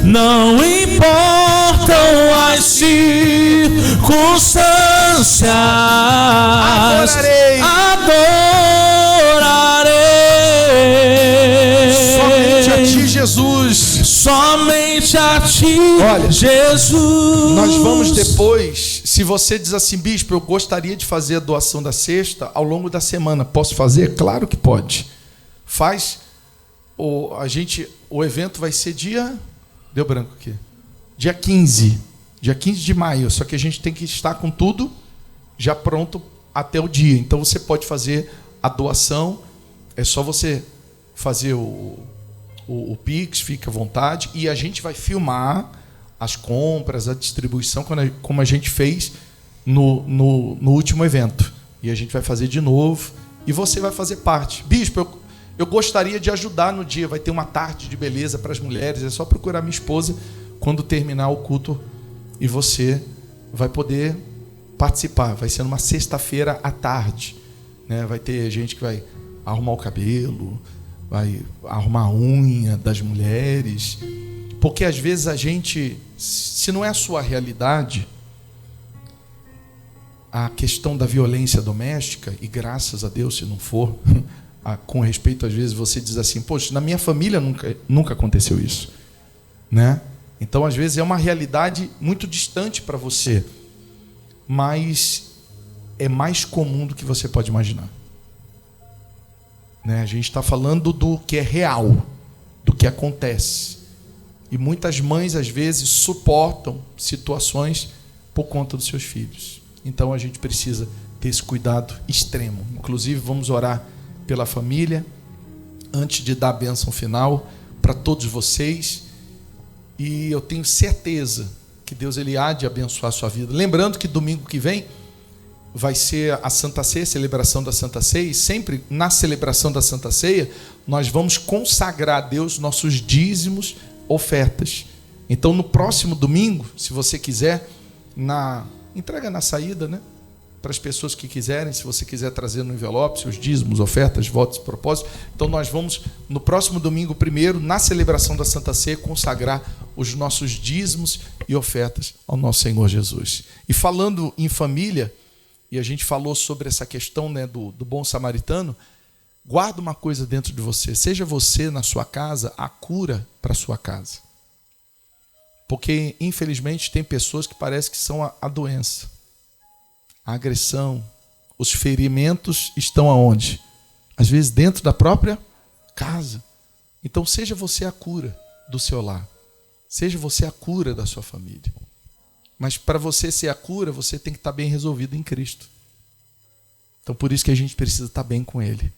Speaker 2: Não importam as circunstâncias, adorarei.
Speaker 1: Somente a ti, Jesus.
Speaker 2: Somente a ti,
Speaker 1: olha,
Speaker 2: Jesus.
Speaker 1: Nós vamos depois, se você diz assim, bispo, eu gostaria de fazer a doação da cesta ao longo da semana, posso fazer? Claro que pode. Faz. O evento vai ser deu branco aqui. Dia 15 de maio, só que a gente tem que estar com tudo já pronto até o dia. Então você pode fazer a doação, é só você fazer o Pix, fica à vontade, e a gente vai filmar as compras, a distribuição, como a gente fez no último evento. E a gente vai fazer de novo, e você vai fazer parte. Bispo, eu gostaria de ajudar no dia, vai ter uma tarde de beleza para as mulheres, é só procurar minha esposa quando terminar o culto, e você vai poder participar. Vai ser numa sexta-feira à tarde, né? Vai ter gente que vai arrumar o cabelo, vai arrumar a unha das mulheres, porque às vezes a gente, se não é a sua realidade, a questão da violência doméstica, e graças a Deus se não for, com respeito, às vezes você diz assim, poxa, na minha família nunca aconteceu isso, né? Então às vezes é uma realidade muito distante para você, mas é mais comum do que você pode imaginar, né? A gente está falando do que é real, do que acontece, e muitas mães às vezes suportam situações por conta dos seus filhos. Então a gente precisa ter esse cuidado extremo. Inclusive vamos orar pela família antes de dar a bênção final para todos vocês. E eu tenho certeza que Deus ele há de abençoar a sua vida. Lembrando que domingo que vem vai ser a Santa Ceia, a celebração da Santa Ceia, e sempre na celebração da Santa Ceia, nós vamos consagrar a Deus nossos dízimos, ofertas. Então, no próximo domingo, se você quiser, entrega na saída, né? Para as pessoas que quiserem, se você quiser trazer no envelope seus dízimos, ofertas, votos, propósitos. Então, nós vamos, no próximo domingo, primeiro, na celebração da Santa Ceia, consagrar os nossos dízimos e ofertas ao nosso Senhor Jesus. E falando em família, e a gente falou sobre essa questão, né, do bom samaritano, guarda uma coisa dentro de você. Seja você, na sua casa, a cura para a sua casa. Porque, infelizmente, tem pessoas que parece que são a doença. A agressão, os ferimentos estão aonde? Às vezes dentro da própria casa. Então, seja você a cura do seu lar. Seja você a cura da sua família. Mas para você ser a cura, você tem que estar bem resolvido em Cristo. Então por isso que a gente precisa estar bem com Ele.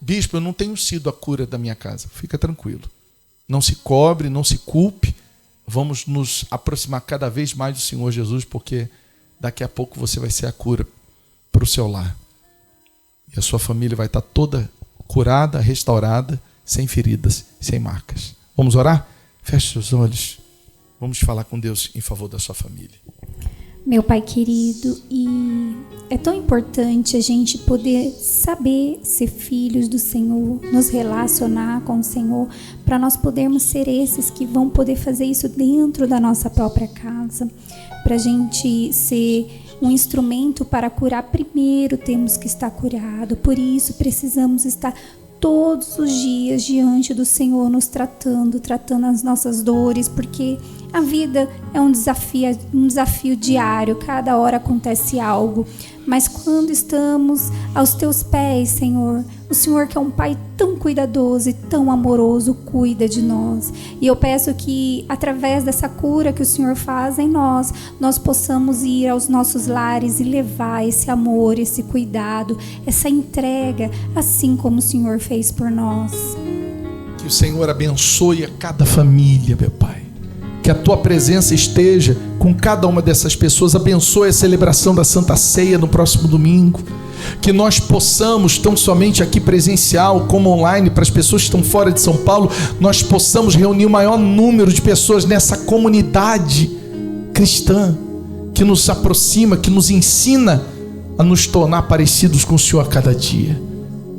Speaker 1: Bispo, eu não tenho sido a cura da minha casa. Fica tranquilo. Não se cobre, não se culpe. Vamos nos aproximar cada vez mais do Senhor Jesus, porque daqui a pouco você vai ser a cura para o seu lar. E a sua família vai estar toda curada, restaurada, sem feridas, sem marcas. Vamos orar? Feche seus olhos. Vamos falar com Deus em favor da sua família.
Speaker 3: Meu Pai querido, e é tão importante a gente poder saber ser filhos do Senhor, nos relacionar com o Senhor, para nós podermos ser esses que vão poder fazer isso dentro da nossa própria casa. Para a gente ser um instrumento para curar, primeiro temos que estar curado. Por isso precisamos estar todos os dias diante do Senhor, nos tratando as nossas dores, porque a vida é um desafio diário, cada hora acontece algo. Mas quando estamos aos teus pés, Senhor, o Senhor que é um Pai tão cuidadoso e tão amoroso, cuida de nós. E eu peço que, através dessa cura que o Senhor faz em nós, nós possamos ir aos nossos lares e levar esse amor, esse cuidado, essa entrega, assim como o Senhor fez por nós.
Speaker 1: Que o Senhor abençoe a cada família, meu Pai. Que a Tua presença esteja com cada uma dessas pessoas. Abençoe a celebração da Santa Ceia no próximo domingo. Que nós possamos, tão somente aqui presencial como online, para as pessoas que estão fora de São Paulo, nós possamos reunir o maior número de pessoas nessa comunidade cristã que nos aproxima, que nos ensina a nos tornar parecidos com o Senhor a cada dia.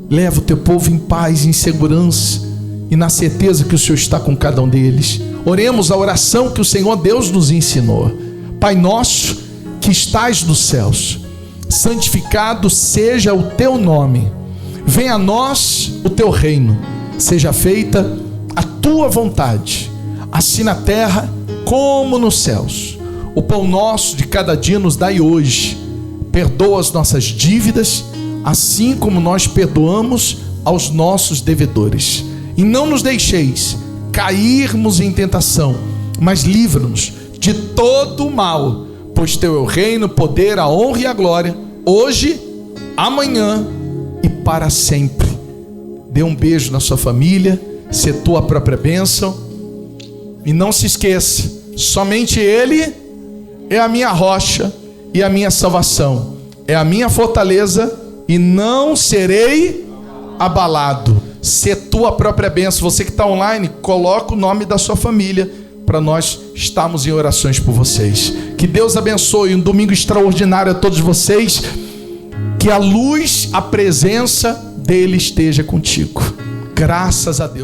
Speaker 1: Leva o Teu povo em paz, em segurança e na certeza que o Senhor está com cada um deles. Oremos a oração que o Senhor Deus nos ensinou. Pai nosso que estás nos céus, santificado seja o Teu nome. Venha a nós o Teu reino. Seja feita a Tua vontade, assim na terra como nos céus. O pão nosso de cada dia nos dai hoje. Perdoa as nossas dívidas, assim como nós perdoamos aos nossos devedores. E não nos deixeis cairmos em tentação, mas livra-nos de todo o mal, pois Teu é o reino, o poder, a honra e a glória, hoje, amanhã e para sempre. Dê um beijo na sua família, se tua própria bênção, e não se esqueça, somente Ele é a minha rocha e a minha salvação, é a minha fortaleza, e não serei abalado. Ser tua própria bênção. Você que está online, coloca o nome da sua família para nós estarmos em orações por vocês. Que Deus abençoe um domingo extraordinário a todos vocês. Que a luz, a presença dele esteja contigo. Graças a Deus.